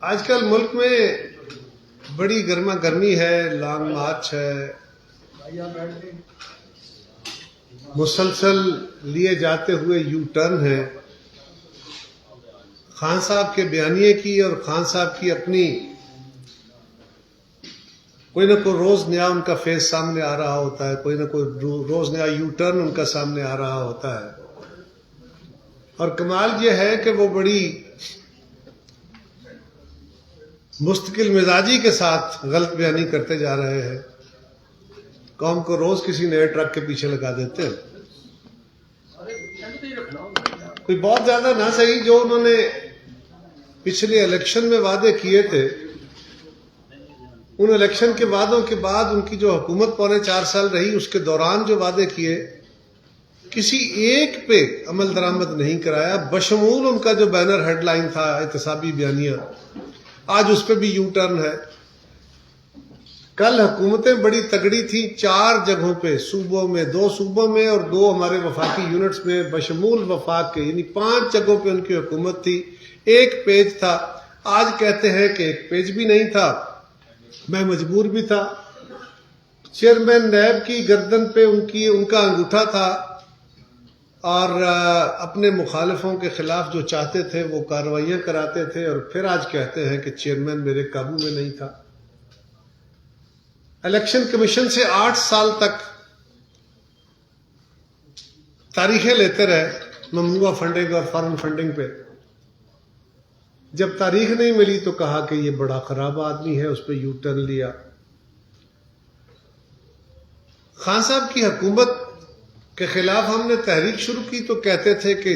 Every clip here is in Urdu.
آج کل ملک میں بڑی گرما گرمی ہے، لانگ مارچ ہے، مسلسل لیے جاتے ہوئے یو ٹرن ہے۔ خان صاحب کے بیانیے کی اور خان صاحب کی اپنی کوئی نہ کوئی روز نیا ان کا فیس سامنے آ رہا ہوتا ہے، کوئی نہ کوئی روز نیا یو ٹرن ان کا سامنے آ رہا ہوتا ہے۔ اور کمال یہ ہے کہ وہ بڑی مستقل مزاجی کے ساتھ غلط بیانی کرتے جا رہے ہیں، قوم کو روز کسی نئے ٹرک کے پیچھے لگا دیتے ہیں۔ کوئی بہت زیادہ نہ صحیح جو انہوں نے پچھلے الیکشن میں وعدے کیے تھے، ان الیکشن کے وعدوں کے بعد ان کی جو حکومت پونے 4 سال رہی، اس کے دوران جو وعدے کیے کسی ایک پہ عمل درآمد نہیں کرایا، بشمول ان کا جو بینر ہیڈ لائن تھا احتسابی بیانیہ، آج اس پہ بھی یو ٹرن ہے۔ کل حکومتیں بڑی تگڑی تھی 4 جگہوں پہ، صوبوں میں 2 صوبوں میں اور 2 ہمارے وفاقی یونٹس میں، بشمول وفاق کے، یعنی 5 جگہوں پہ ان کی حکومت تھی، 1 پیج تھا۔ آج کہتے ہیں کہ 1 پیج بھی نہیں تھا، میں مجبور بھی تھا۔ چیئرمین نیب کی گردن پہ ان کا انگوٹھا تھا، اور اپنے مخالفوں کے خلاف جو چاہتے تھے وہ کارروائیاں کراتے تھے، اور پھر آج کہتے ہیں کہ چیئرمین میرے قابو میں نہیں تھا۔ الیکشن کمیشن سے 8 سال تک تاریخیں لیتے رہے ممنوعہ فنڈنگ اور فارن فنڈنگ پہ۔ جب تاریخ نہیں ملی تو کہا کہ یہ بڑا خراب آدمی ہے، اس پہ یو ٹرن لیا۔ خان صاحب کی حکومت کے خلاف ہم نے تحریک شروع کی تو کہتے تھے کہ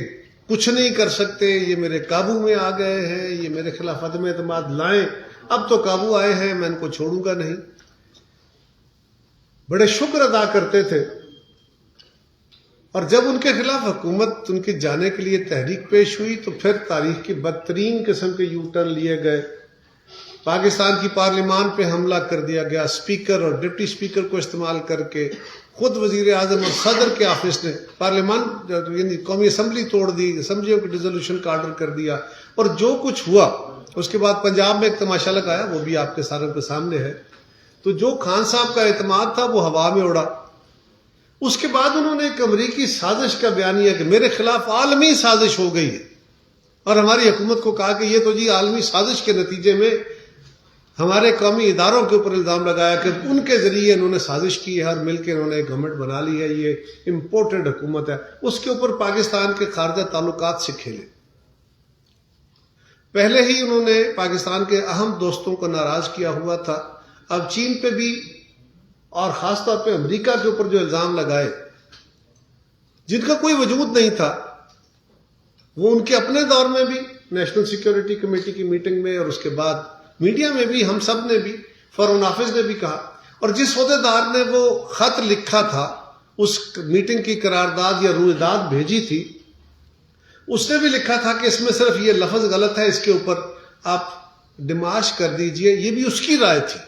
کچھ نہیں کر سکتے، یہ میرے قابو میں آ گئے ہیں، یہ میرے خلاف عدم اعتماد لائیں، اب تو قابو آئے ہیں، میں ان کو چھوڑوں گا نہیں۔ بڑے شکر ادا کرتے تھے، اور جب ان کے خلاف حکومت ان کے جانے کے لیے تحریک پیش ہوئی تو پھر تاریخ کی بدترین قسم کے یو ٹرن لیے گئے۔ پاکستان کی پارلیمان پہ حملہ کر دیا گیا، اسپیکر اور ڈپٹی اسپیکر کو استعمال کر کے، خود وزیر اعظم اور صدر کے آفس نے پارلیمان یعنی قومی اسمبلی توڑ دی، اسمبلیوں کے ڈیزولوشن کا آرڈر کر دیا، اور جو کچھ ہوا اس کے بعد پنجاب میں ایک تماشا لگایا، وہ بھی آپ کے ساروں کے سامنے ہے۔ تو جو خان صاحب کا اعتماد تھا وہ ہوا میں اڑا۔ اس کے بعد انہوں نے ایک امریکی سازش کا بیانیہ کہ میرے خلاف عالمی سازش ہو گئی ہے، اور ہماری حکومت کو کہا کہ یہ تو جی عالمی سازش کے نتیجے میں ہمارے قومی اداروں کے اوپر الزام لگایا کہ ان کے ذریعے انہوں نے سازش کی ہے اور مل کے انہوں نے ایک گورنمنٹ بنا لی ہے، یہ امپورٹڈ حکومت ہے۔ اس کے اوپر پاکستان کے خارجہ تعلقات سے کھیلے۔ پہلے ہی انہوں نے پاکستان کے اہم دوستوں کو ناراض کیا ہوا تھا، اب چین پہ بھی اور خاص طور پہ امریکہ کے اوپر جو الزام لگائے جن کا کوئی وجود نہیں تھا، وہ ان کے اپنے دور میں بھی نیشنل سیکیورٹی کمیٹی کی میٹنگ میں اور اس کے بعد میڈیا میں بھی ہم سب نے بھی، فارن آفس نے بھی کہا، اور جس عہدیدار نے وہ خط لکھا تھا، اس میٹنگ کی قرارداد یا رویداد بھیجی تھی، اس نے بھی لکھا تھا کہ اس میں صرف یہ لفظ غلط ہے، اس کے اوپر آپ ڈیمارش کر دیجئے۔ یہ بھی اس کی رائے تھی،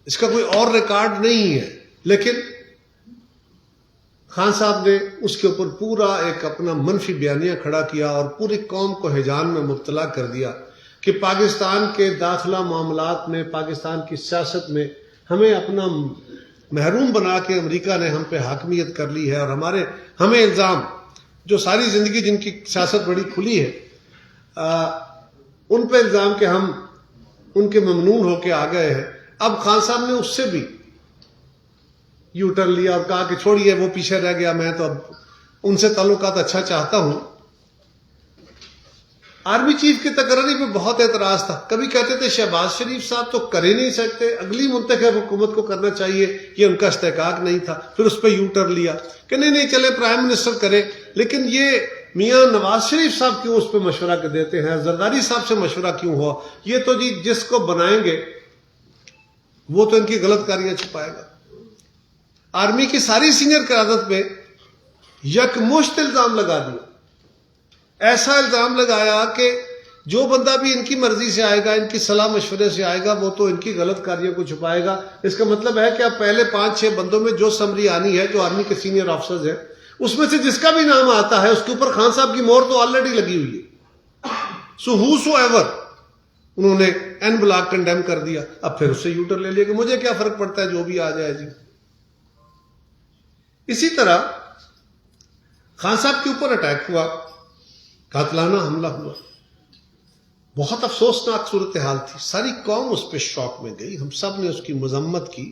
اس کا کوئی اور ریکارڈ نہیں ہے، لیکن خان صاحب نے اس کے اوپر پورا ایک اپنا منفی بیانیہ کھڑا کیا اور پوری قوم کو ہیجان میں مبتلا کر دیا کہ پاکستان کے داخلہ معاملات میں، پاکستان کی سیاست میں ہمیں اپنا محروم بنا کے امریکہ نے ہم پہ حاکمیت کر لی ہے، اور ہمیں الزام جو ساری زندگی جن کی سیاست بڑی کھلی ہے ان پہ الزام کہ ہم ان کے ممنون ہو کے آ گئے ہیں۔ اب خان صاحب نے اس سے بھی یو ٹرن لیا اور کہا کہ چھوڑیے وہ پیچھے رہ گیا، میں تو اب ان سے تعلقات اچھا چاہتا ہوں۔ آرمی چیف کی تقرری پہ بہت اعتراض تھا، کبھی کہتے تھے شہباز شریف صاحب تو کر ہی نہیں سکتے، اگلی منتخب حکومت کو کرنا چاہیے، یہ ان کا استحقاق نہیں تھا، پھر اس پہ یو ٹرن لیا کہ نہیں چلے پرائم منسٹر کرے، لیکن یہ میاں نواز شریف صاحب کیوں اس پہ مشورہ دیتے ہیں، زرداری صاحب سے مشورہ کیوں ہوا، یہ تو جی جس کو بنائیں گے وہ تو ان کی غلط کاریاں چھپائے گا۔ آرمی کی ساری سینئر قیادت پہ یکمشت الزام لگا دیا، ایسا الزام لگایا کہ جو بندہ بھی ان کی مرضی سے آئے گا، ان کی صلاح مشورے سے آئے گا، وہ تو ان کی غلط کاریوں کو چھپائے گا۔ اس کا مطلب ہے کہ اب پہلے 5-6 بندوں میں جو سمری آنی ہے، جو آرمی کے سینئر آفسرز ہیں، اس میں سے جس کا بھی نام آتا ہے اس کے اوپر خان صاحب کی مہر تو آلریڈی لگی ہوئی ہے۔ سو ہو ایور انہوں نے این بلاک کنڈیم کر دیا. اب پھر اس سے یوٹر لے لیا کہ مجھے کیا فرق پڑتا ہے جو بھی آ جائے جی. اسی طرح خان صاحب کے اوپر اٹیک ہوا, قاتلانہ حملہ ہوا, بہت افسوسناک صورتحال تھی, ساری قوم اس پہ شوق میں گئی, ہم سب نے اس کی مذمت کی.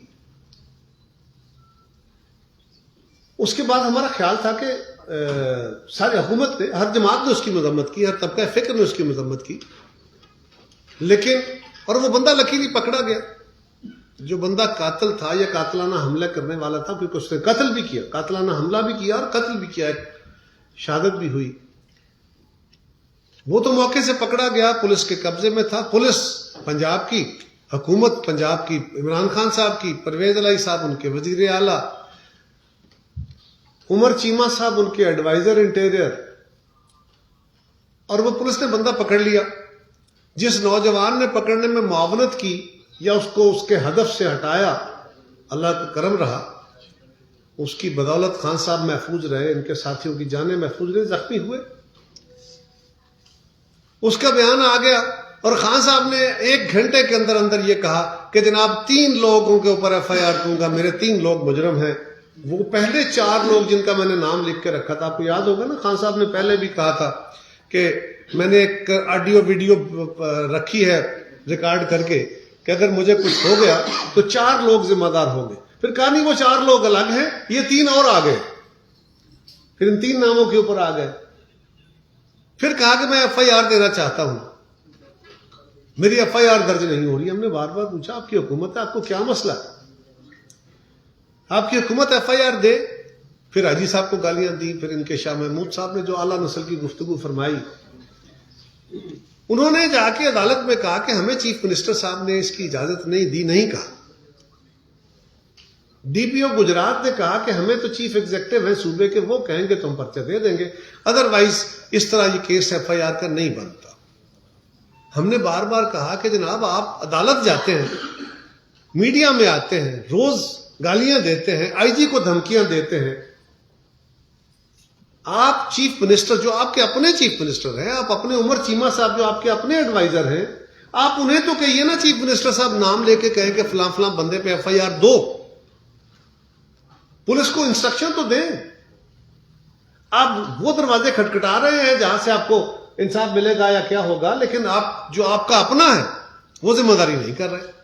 اس کے بعد ہمارا خیال تھا کہ ساری حکومت نے, ہر جماعت نے اس کی مذمت کی, ہر طبقہ فکر نے اس کی مذمت کی, لیکن اور وہ بندہ لکیلی پکڑا گیا. جو بندہ قاتل تھا یا قاتلانہ حملہ کرنے والا تھا, کیونکہ اس نے قتل بھی کیا, قاتلانہ حملہ بھی کیا اور قتل بھی کیا, ایک شہادت بھی ہوئی, وہ تو موقع سے پکڑا گیا, پولیس کے قبضے میں تھا. پولیس پنجاب کی, حکومت پنجاب کی, عمران خان صاحب کی, پرویز الہی صاحب ان کے وزیر اعلیٰ, عمر چیمہ صاحب ان کے ایڈوائزر انٹیریئر, اور وہ پولیس نے بندہ پکڑ لیا. جس نوجوان نے پکڑنے میں معاونت کی یا اس کو اس کے ہدف سے ہٹایا, اللہ کا کرم رہا, اس کی بدولت خان صاحب محفوظ رہے, ان کے ساتھیوں کی جانیں محفوظ رہی, زخمی ہوئے. اس کا بیان آ گیا اور خان صاحب نے 1 گھنٹے کے اندر اندر یہ کہا کہ جناب 3 لوگوں کے اوپر ایف آئی آر دوں گا, میرے 3 لوگ مجرم ہیں. وہ پہلے 4 لوگ جن کا میں نے نام لکھ کے رکھا تھا, آپ کو یاد ہوگا نا, خان صاحب نے پہلے بھی کہا تھا کہ میں نے ایک آڈیو ویڈیو رکھی ہے ریکارڈ کر کے کہ اگر مجھے کچھ ہو گیا تو 4 لوگ ذمہ دار ہوں گے. پھر کہا نہیں وہ 4 لوگ الگ ہیں, یہ 3 اور آ گئے, پھر ان 3 ناموں کے اوپر آ گئے. پھر کہا کہ میں ایف آئی آر دینا چاہتا ہوں, میری ایف آئی آر درج نہیں ہو رہی. ہم نے بار بار پوچھا آپ کی حکومت ہے, آپ کو کیا مسئلہ ہے, آپ کی حکومت ایف آئی آر دے. پھر حاجی صاحب کو گالیاں دی. پھر ان کے شاہ محمود صاحب نے جو اعلیٰ نسل کی گفتگو فرمائی, انہوں نے جا کے عدالت میں کہا کہ ہمیں چیف منسٹر صاحب نے اس کی اجازت نہیں دی. نہیں کہا. ڈی پی او گجرات نے کہا کہ ہمیں تو چیف ایگزیکٹو ہیں صوبے کے, وہ کہیں گے تو ہم پرچہ دے دیں گے, ادروائز اس طرح یہ کیس ایف آئی آر کا نہیں بنتا. ہم نے بار بار کہا کہ جناب آپ عدالت جاتے ہیں, میڈیا میں آتے ہیں, روز گالیاں دیتے ہیں, آئی جی کو دھمکیاں دیتے ہیں. آپ چیف منسٹر, جو آپ کے اپنے چیف منسٹر ہیں, آپ اپنے عمر چیمہ صاحب جو آپ کے اپنے ایڈوائزر ہیں, آپ انہیں تو کہیے نا چیف منسٹر صاحب نام لے کے کہیں کہ فلاں فلاں بندے پہ ایف آئی آر دو, پولیس کو انسٹرکشن تو دیں. آپ وہ دروازے کھٹکھٹا رہے ہیں جہاں سے آپ کو انصاف ملے گا یا کیا ہوگا, لیکن آپ جو آپ کا اپنا ہے وہ ذمہ داری نہیں کر رہے.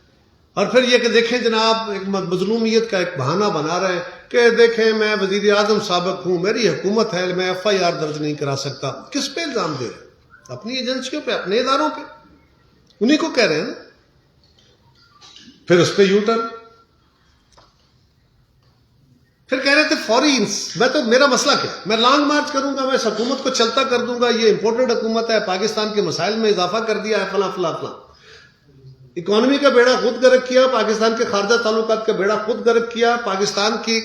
اور پھر یہ کہ دیکھیں جناب ایک مظلومیت کا ایک بہانہ بنا رہے ہیں کہ دیکھیں میں وزیر اعظم سابق ہوں, میری حکومت ہے, میں ایف آئی آر درج نہیں کرا سکتا. کس پہ الزام دے رہے ہیں؟ اپنی ایجنسیوں پہ, اپنے اداروں پہ, انہیں کو کہہ رہے ہیں نا. پھر اس پہ یو ٹرن. پھر کہہ رہے تھے فوری میں تو میرا مسئلہ کیا, میں لانگ مارچ کروں گا, میں اس حکومت کو چلتا کر دوں گا, یہ امپورٹڈ حکومت ہے, پاکستان کے مسائل میں اضافہ کر دیا ہے, فلاں فلاں فلاں. اکانومی کا بیڑا خود غرق کیا, پاکستان کے خارجہ تعلقات کا بیڑا خود غرق کیا, پاکستان کی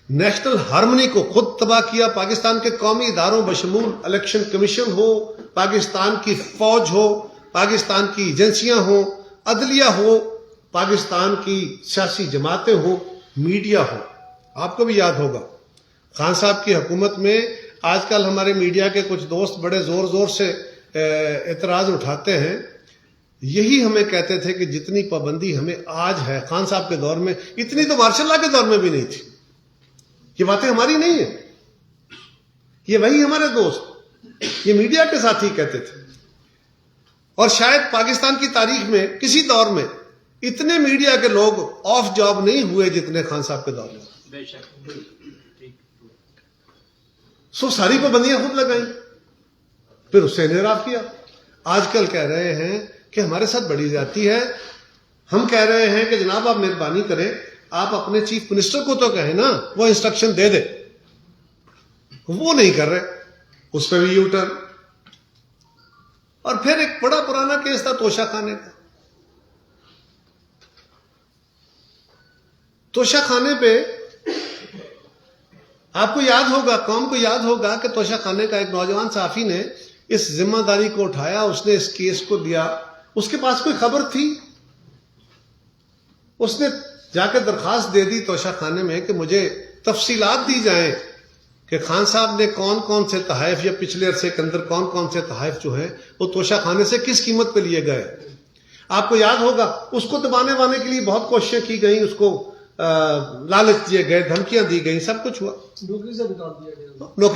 نیشنل ہارمنی کو خود تباہ کیا, پاکستان کے قومی اداروں بشمول الیکشن کمیشن ہو, پاکستان کی فوج ہو, پاکستان کی ایجنسیاں ہوں, عدلیہ ہو, پاکستان کی سیاسی جماعتیں ہوں, میڈیا ہو. آپ کو بھی یاد ہوگا خان صاحب کی حکومت میں آج کل ہمارے میڈیا کے کچھ دوست بڑے زور زور سے اعتراض اٹھاتے ہیں. یہی ہمیں کہتے تھے کہ جتنی پابندی ہمیں آج ہے خان صاحب کے دور میں, اتنی تو مارشل لا کے دور میں بھی نہیں تھی. یہ باتیں ہماری نہیں ہیں, یہ وہی ہمارے دوست یہ میڈیا کے ساتھ ہی کہتے تھے. اور شاید پاکستان کی تاریخ میں کسی دور میں اتنے میڈیا کے لوگ آف جاب نہیں ہوئے جتنے خان صاحب کے دور میں. سو ساری پابندیاں خود لگائیں, پھر اس سے انحراف کیا. آج کل کہہ رہے ہیں کہ ہمارے ساتھ بڑی زیادتی ہے. ہم کہہ رہے ہیں کہ جناب آپ مہربانی کریں, آپ اپنے چیف منسٹر کو تو کہیں نا وہ انسٹرکشن دے دے, وہ نہیں کر رہے, اس پہ بھی یو ٹرن. اور پھر ایک بڑا پرانا کیس تھا توشہ خانے کا. توشہ خانے پہ آپ کو یاد ہوگا, قوم کو یاد ہوگا کہ توشہ خانے کا ایک نوجوان صحافی نے اس ذمہ داری کو اٹھایا, اس نے اس کیس کو دیا. اس کے پاس کوئی خبر تھی, اس نے جا کے درخواست دے دی توشہ خانے میں کہ مجھے تفصیلات دی جائیں کہ خان صاحب نے کون کون سے تحائف یا پچھلے عرصے کے اندر کون کون سے تحائف جو ہیں وہ توشہ خانے سے کس قیمت پہ لیے گئے. آپ کو یاد ہوگا اس کو دبانے وانے کے لیے بہت کوششیں کی گئیں, اس کو لالچ دیے گئے, دھمکیاں دی گئیں, سب کچھ ہوا, نوکری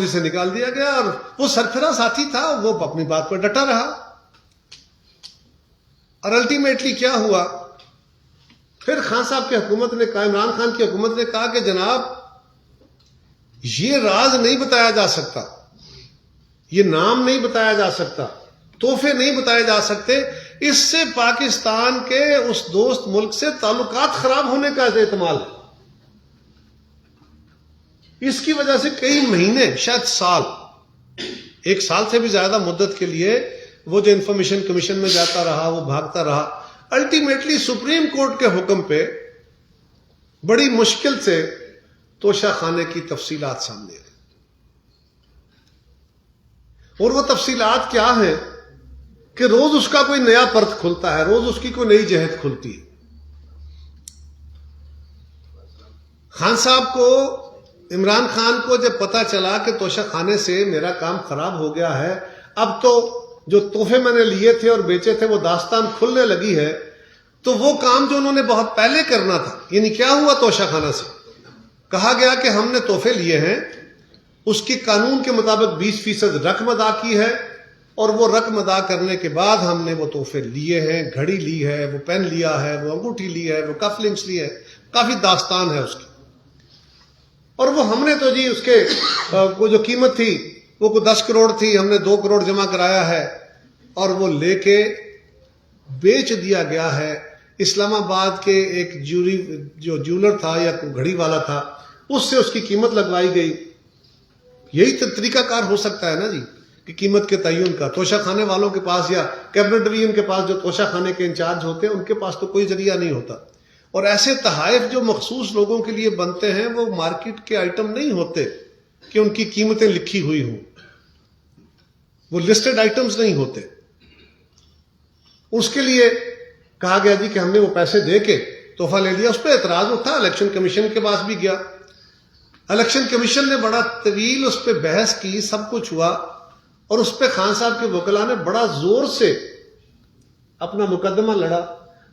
سے نکال دیا گیا. اور وہ سرفراز ساتھی تھا, وہ اپنی بات پر ڈٹا رہا. اور الٹیمیٹلی کیا ہوا, پھر خان صاحب کی حکومت نے کہا, عمران خان کی حکومت نے کہا کہ جناب یہ راز نہیں بتایا جا سکتا, یہ نام نہیں بتایا جا سکتا, تحفے نہیں بتائے جا سکتے, اس سے پاکستان کے اس دوست ملک سے تعلقات خراب ہونے کا احتمال ہے. اس کی وجہ سے کئی مہینے, شاید سال, 1 سال سے بھی زیادہ مدت کے لیے وہ جو انفارمیشن کمیشن میں جاتا رہا, وہ بھاگتا رہا. الٹیمیٹلی سپریم کورٹ کے حکم پہ بڑی مشکل سے توشہ خانے کی تفصیلات سامنے آئی. اور وہ تفصیلات کیا ہیں کہ روز اس کا کوئی نیا پرت کھلتا ہے, روز اس کی کوئی نئی جہت کھلتی ہے. خان صاحب کو, عمران خان کو جب پتا چلا کہ توشہ خانے سے میرا کام خراب ہو گیا ہے, اب تو جو تحفے میں نے لیے تھے اور بیچے تھے وہ داستان کھلنے لگی ہے, تو وہ کام جو انہوں نے بہت پہلے کرنا تھا, یعنی کیا ہوا توشہ خانہ سے, کہا گیا کہ ہم نے تحفے لیے ہیں, اس کی قانون کے مطابق 20% رقم ادا کی ہے, اور وہ رقم ادا کرنے کے بعد ہم نے وہ تحفے لیے ہیں, گھڑی لی ہے, وہ پین لیا ہے, وہ انگوٹھی لی ہے, وہ کف لنکس لی ہے, کافی داستان ہے اس کی. اور وہ ہم نے تو جی اس کے وہ جو قیمت تھی وہ کوئی 10 کروڑ تھی, ہم نے 2 کروڑ جمع کرایا ہے, اور وہ لے کے بیچ دیا گیا ہے. اسلام آباد کے ایک جو جیولر تھا یا کوئی گھڑی والا تھا, اس سے اس کی قیمت لگوائی گئی. یہی تو طریقہ کار ہو سکتا ہے نا جی, کہ قیمت کے تعین کا. توشہ خانے والوں کے پاس یا کیبنٹ ڈویژن کے پاس جو توشہ خانے کے انچارج ہوتے ہیں, ان کے پاس تو کوئی ذریعہ نہیں ہوتا. اور ایسے تحائف جو مخصوص لوگوں کے لیے بنتے ہیں وہ مارکیٹ کے آئٹم نہیں ہوتے کہ ان کی قیمتیں لکھی ہوئی ہوں, وہ لسٹڈ آئٹمز نہیں ہوتے. اس کے لیے کہا گیا جی کہ ہم نے وہ پیسے دے کے تحفہ لے لیا. اس پہ اعتراض اٹھا, الیکشن کمیشن کے پاس بھی گیا, الیکشن کمیشن نے بڑا طویل اس پہ بحث کی, سب کچھ ہوا, اور اس پہ خان صاحب کے وکلاء نے بڑا زور سے اپنا مقدمہ لڑا,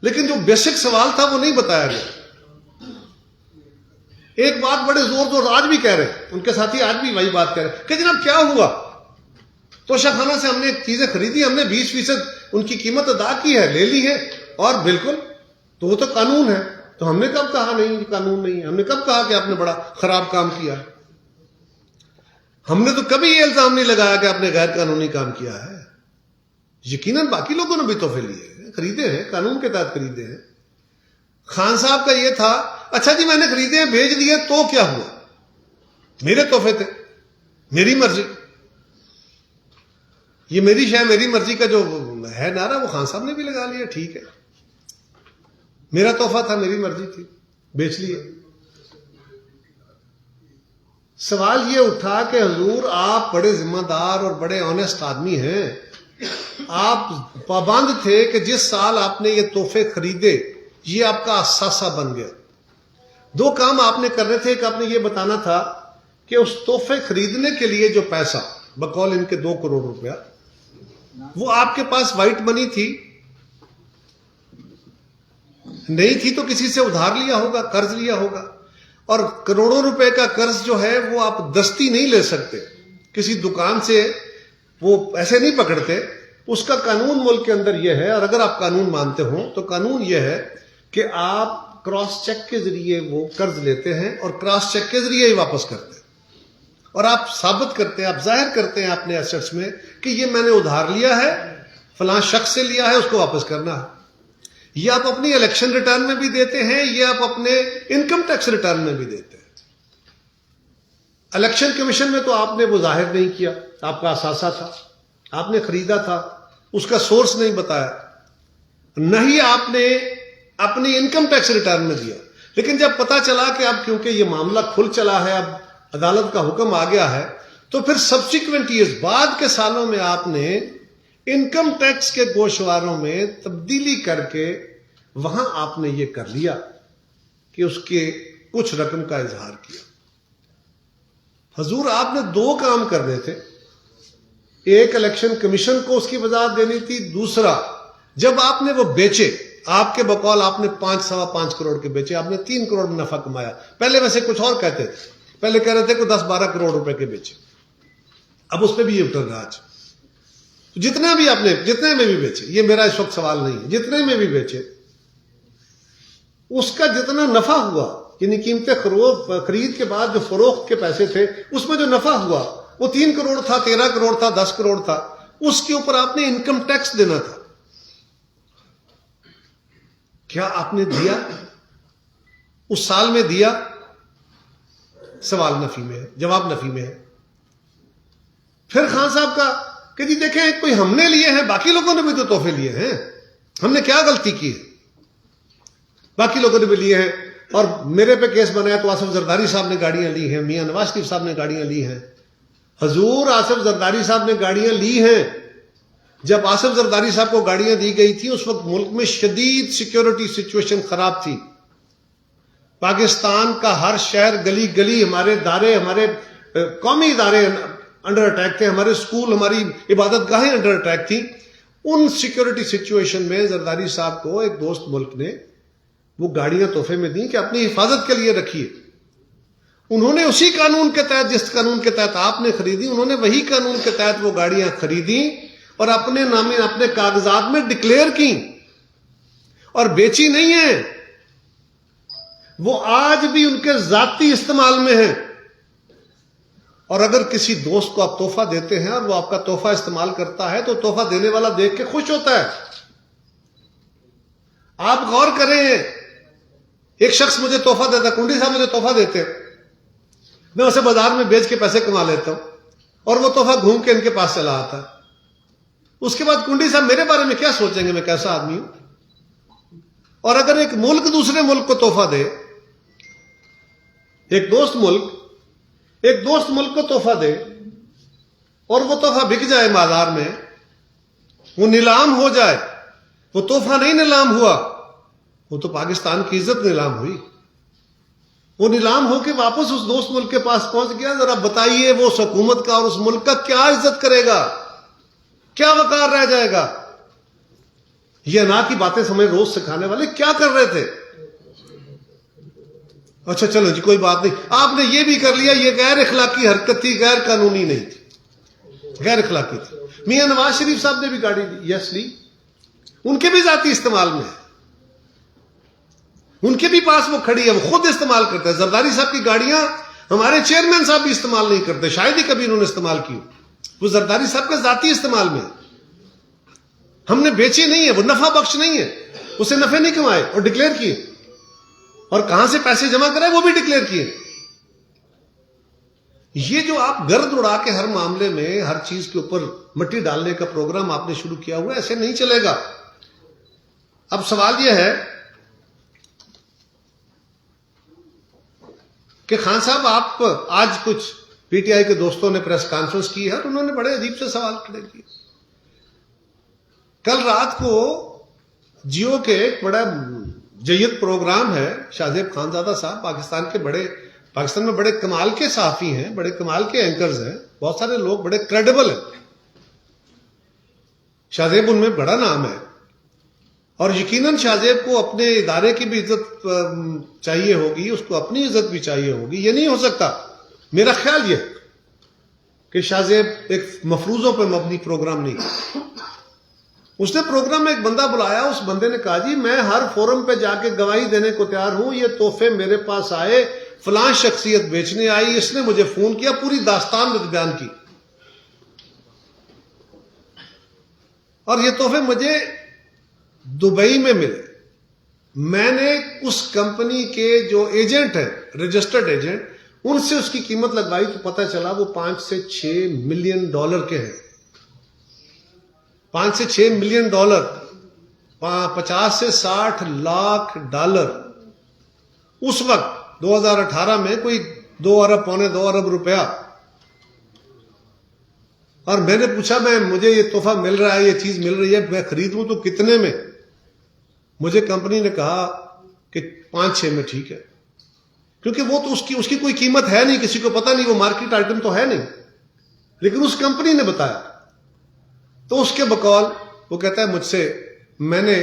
لیکن جو بیسک سوال تھا وہ نہیں بتایا گیا. ایک بات بڑے زور آج بھی کہہ رہے ہیں, ان کے ساتھی آج بھی وہی بات کہہ رہے ہیں کہ جناب کیا ہوا, توشہ خانہ سے ہم نے چیزیں خریدی, ہم نے 20% ان کی قیمت ادا کی ہے, لے لی ہے, اور بالکل تو وہ تو قانون ہے, تو ہم نے کب کہا نہیں قانون نہیں ہے, ہم نے کب کہا کہ آپ نے بڑا خراب کام کیا ہے, ہم نے تو کبھی یہ الزام نہیں لگایا کہ آپ نے غیر قانونی کام کیا ہے. یقیناً باقی لوگوں نے بھی تحفے لیے ہیں, خریدے ہیں, قانون کے تحت خریدے ہیں. خان صاحب کا یہ تھا, اچھا جی میں نے خریدے ہیں, بھیج دیے, تو کیا ہوا, میرے تحفے تھے, میری مرضی, یہ میری شے میری مرضی کا جو ہے نعرہ وہ خان صاحب نے بھی لگا لیا, ٹھیک ہے, میرا تحفہ تھا, میری مرضی تھی, بیچ لیے. سوال یہ اٹھا کہ حضور آپ بڑے ذمہ دار اور بڑے آنےسٹ آدمی ہیں, آپ پابند تھے کہ جس سال آپ نے یہ تحفے خریدے یہ آپ کا اثاثہ بن گیا. 2 کام آپ نے کرنے تھے, ایک آپ نے یہ بتانا تھا کہ اس تحفے خریدنے کے لیے جو پیسہ بقول ان کے 2 کروڑ روپیہ وہ آپ کے پاس وائٹ منی تھی, نہیں تھی تو کسی سے ادھار لیا ہوگا, قرض لیا ہوگا, اور کروڑوں روپے کا قرض جو ہے وہ آپ دستی نہیں لے سکتے, کسی دکان سے وہ ایسے نہیں پکڑتے. اس کا قانون ملک کے اندر یہ ہے, اور اگر آپ قانون مانتے ہوں تو قانون یہ ہے کہ آپ کراس چیک کے ذریعے وہ قرض لیتے ہیں اور کراس چیک کے ذریعے ہی واپس کرتے ہیں, اور آپ ثابت کرتے ہیں, آپ ظاہر کرتے ہیں اپنے ایسٹس میں کہ یہ میں نے ادھار لیا ہے, فلاں شخص سے لیا ہے, اس کو واپس کرنا ہے. یہ آپ اپنی الیکشن ریٹرن میں بھی دیتے ہیں, یہ آپ اپنے انکم ٹیکس ریٹرن میں بھی دیتے ہیں. الیکشن کمیشن میں تو آپ نے وہ ظاہر نہیں کیا, آپ کا اثاثہ تھا, آپ نے خریدا تھا, اس کا سورس نہیں بتایا, نہ ہی آپ نے اپنی انکم ٹیکس ریٹرن میں دیا. لیکن جب پتا چلا کہ اب کیونکہ یہ معاملہ کھل چلا ہے, اب عدالت کا حکم آ گیا ہے, تو پھر سبسیکوینٹ ایئرز, بعد کے سالوں میں آپ نے انکم ٹیکس کے گوشواروں میں تبدیلی کر کے وہاں آپ نے یہ کر لیا کہ اس کے کچھ رقم کا اظہار کیا. حضور آپ نے 2 کام کرنے تھے. ایک الیکشن کمیشن کو اس کی وضاحت دینی تھی. دوسرا جب آپ نے وہ بیچے, آپ کے بقول آپ نے 5.25 کروڑ کے بیچے, آپ نے 3 کروڑ میں نفع کمایا. پہلے ویسے کچھ اور کہتے تھے, پہلے کہہ رہے تھے کہ 10-12 کروڑ روپے کے بیچے. اب اس پہ بھی یہ اتر رہا آج. جتنے بھی آپ نے, جتنے میں بھی بیچے, یہ میرا اس وقت سوال نہیں ہے, جتنے میں بھی بیچے اس کا جتنا نفع ہوا, یعنی قیمتیں خرید کے بعد جو فروخت کے پیسے تھے اس میں جو نفع ہوا وہ 3 کروڑ تھا, 13 کروڑ تھا, 10 کروڑ تھا. اس کے اوپر آپ نے انکم ٹیکس دینا تھا. کیا آپ نے دیا؟ اس سال میں دیا؟ سوال نفی میں ہے, جواب نفی میں ہے. پھر خان صاحب کا کہ جی دیکھیں کوئی ہم نے لیے ہیں, باقی لوگوں نے بھی تو تحفے لیے ہیں, ہم نے کیا غلطی کی ہے, باقی لوگوں نے بھی لیے ہیں. اور میرے پہ کیس بنایا تو آصف زرداری صاحب نے گاڑیاں لی ہیں, میاں نواز شریف صاحب نے گاڑیاں لی ہیں. حضور آصف زرداری صاحب نے گاڑیاں لی ہیں. جب آصف زرداری صاحب کو گاڑیاں دی گئی تھی اس وقت ملک میں شدید سیکیورٹی سچویشن خراب تھی. پاکستان کا ہر شہر, گلی گلی, ہمارے ادارے, ہمارے قومی ادارے انڈر اٹیک تھے, ہمارے اسکول, ہماری عبادت گاہیں انڈر اٹیک تھیں. ان سیکیورٹی سچویشن میں زرداری صاحب کو ایک دوست ملک نے وہ گاڑیاں تحفے میں دیں کہ اپنی حفاظت کے لیے رکھیے. انہوں نے اسی قانون کے تحت, جس قانون کے تحت آپ نے خریدی, انہوں نے وہی قانون کے تحت وہ گاڑیاں خریدی اور اپنے نام, اپنے کاغذات میں ڈکلیئر کی اور بیچی نہیں ہیں. وہ آج بھی ان کے ذاتی استعمال میں ہیں. اور اگر کسی دوست کو آپ تحفہ دیتے ہیں اور وہ آپ کا تحفہ استعمال کرتا ہے تو تحفہ دینے والا دیکھ کے خوش ہوتا ہے. آپ غور کریں, ایک شخص مجھے تحفہ دیتا, کنڈی صاحب مجھے تحفہ دیتے, میں اسے بازار میں بیچ کے پیسے کما لیتا ہوں اور وہ تحفہ گھوم کے ان کے پاس چلا آتا ہے. اس کے بعد کنڈی صاحب میرے بارے میں کیا سوچیں گے, میں کیسا آدمی ہوں. اور اگر ایک ملک دوسرے ملک کو تحفہ دے, ایک دوست ملک کو تحفہ دے اور وہ تحفہ بک جائے بازار میں, وہ نیلام ہو جائے, وہ تحفہ نہیں نیلام ہوا, وہ تو پاکستان کی عزت نیلام ہوئی. وہ نیلام ہو کے واپس اس دوست ملک کے پاس پہنچ گیا. ذرا بتائیے وہ اس حکومت کا اور اس ملک کا کیا عزت کرے گا, کیا وقار رہ جائے گا. یہ انا کی باتیں سمجھ روز سکھانے والے کیا کر رہے تھے. اچھا چلو جی کوئی بات نہیں, آپ نے یہ بھی کر لیا, یہ غیر اخلاقی حرکت تھی, غیر قانونی نہیں تھی, غیر اخلاقی تھی. میاں نواز شریف صاحب نے بھی گاڑی لی, یس لی, ان کے بھی ذاتی استعمال میں ہے, ان کے بھی پاس وہ کھڑی ہے, وہ خود استعمال کرتے ہیں. زرداری صاحب کی گاڑیاں ہمارے چیئرمین صاحب بھی استعمال نہیں کرتے, شاید ہی کبھی انہوں نے استعمال کی. وہ زرداری صاحب کے ذاتی استعمال میں, ہم نے بیچی نہیں ہے, وہ نفع بخش نہیں ہے, اسے نفع نہیں کمائے اور ڈکلیئر کیے, اور کہاں سے پیسے جمع کرائے وہ بھی ڈکلیئر کیے. یہ جو آپ گرد اڑا کے ہر معاملے میں ہر چیز کے اوپر مٹی ڈالنے کا پروگرام آپ نے شروع کیا ہوا ہے, ایسے نہیں چلے گا. اب سوال یہ ہے کہ خان صاحب آپ آج کچھ پی ٹی آئی کے دوستوں نے پریس کانفرنس کی ہے اور انہوں نے بڑے عجیب سے سوال کھڑے کیے. کل رات کو جیو کے ایک بڑا جید پروگرام ہے, شاہ زیب خانزادہ صاحب پاکستان میں بڑے کمال کے صحافی ہیں, بڑے کمال کے اینکرز ہیں, بہت سارے لوگ بڑے کریڈیبل ہیں. شاہ زیب ان میں بڑا نام ہے اور یقیناً شاہ زیب کو اپنے ادارے کی بھی عزت چاہیے ہوگی, اس کو اپنی عزت بھی چاہیے ہوگی. یہ نہیں ہو سکتا, میرا خیال یہ کہ شاہ زیب ایک مفروضوں پہ مبنی پروگرام نہیں. اس نے پروگرام میں ایک بندہ بلایا, اس بندے نے کہا جی میں ہر فورم پہ جا کے گواہی دینے کو تیار ہوں, یہ تحفے میرے پاس آئے, فلاں شخصیت بیچنے آئی, اس نے مجھے فون کیا, پوری داستان بیان کی, اور یہ تحفے مجھے دبئی میں ملے. میں نے اس کمپنی کے جو ایجنٹ ہیں, رجسٹرڈ ایجنٹ, ان سے اس کی قیمت لگوائی تو پتہ چلا وہ $5 سے 6 ملین کے ہیں. $5 سے 6 ملین, 50 سے 60 لاکھ ڈالر. اس وقت 2018 میں کوئی 2 ارب پونے 2 ارب روپیہ. اور میں نے پوچھا مجھے یہ تحفہ مل رہا ہے, یہ چیز مل رہی ہے, میں خریدوں تو کتنے میں؟ مجھے کمپنی نے کہا کہ 5-6 میں ٹھیک ہے, کیونکہ وہ تو اس کی کوئی قیمت ہے نہیں, کسی کو پتہ نہیں, وہ مارکیٹ آئٹم تو ہے نہیں, لیکن اس کمپنی نے بتایا. تو اس کے بقول وہ کہتا ہے میں نے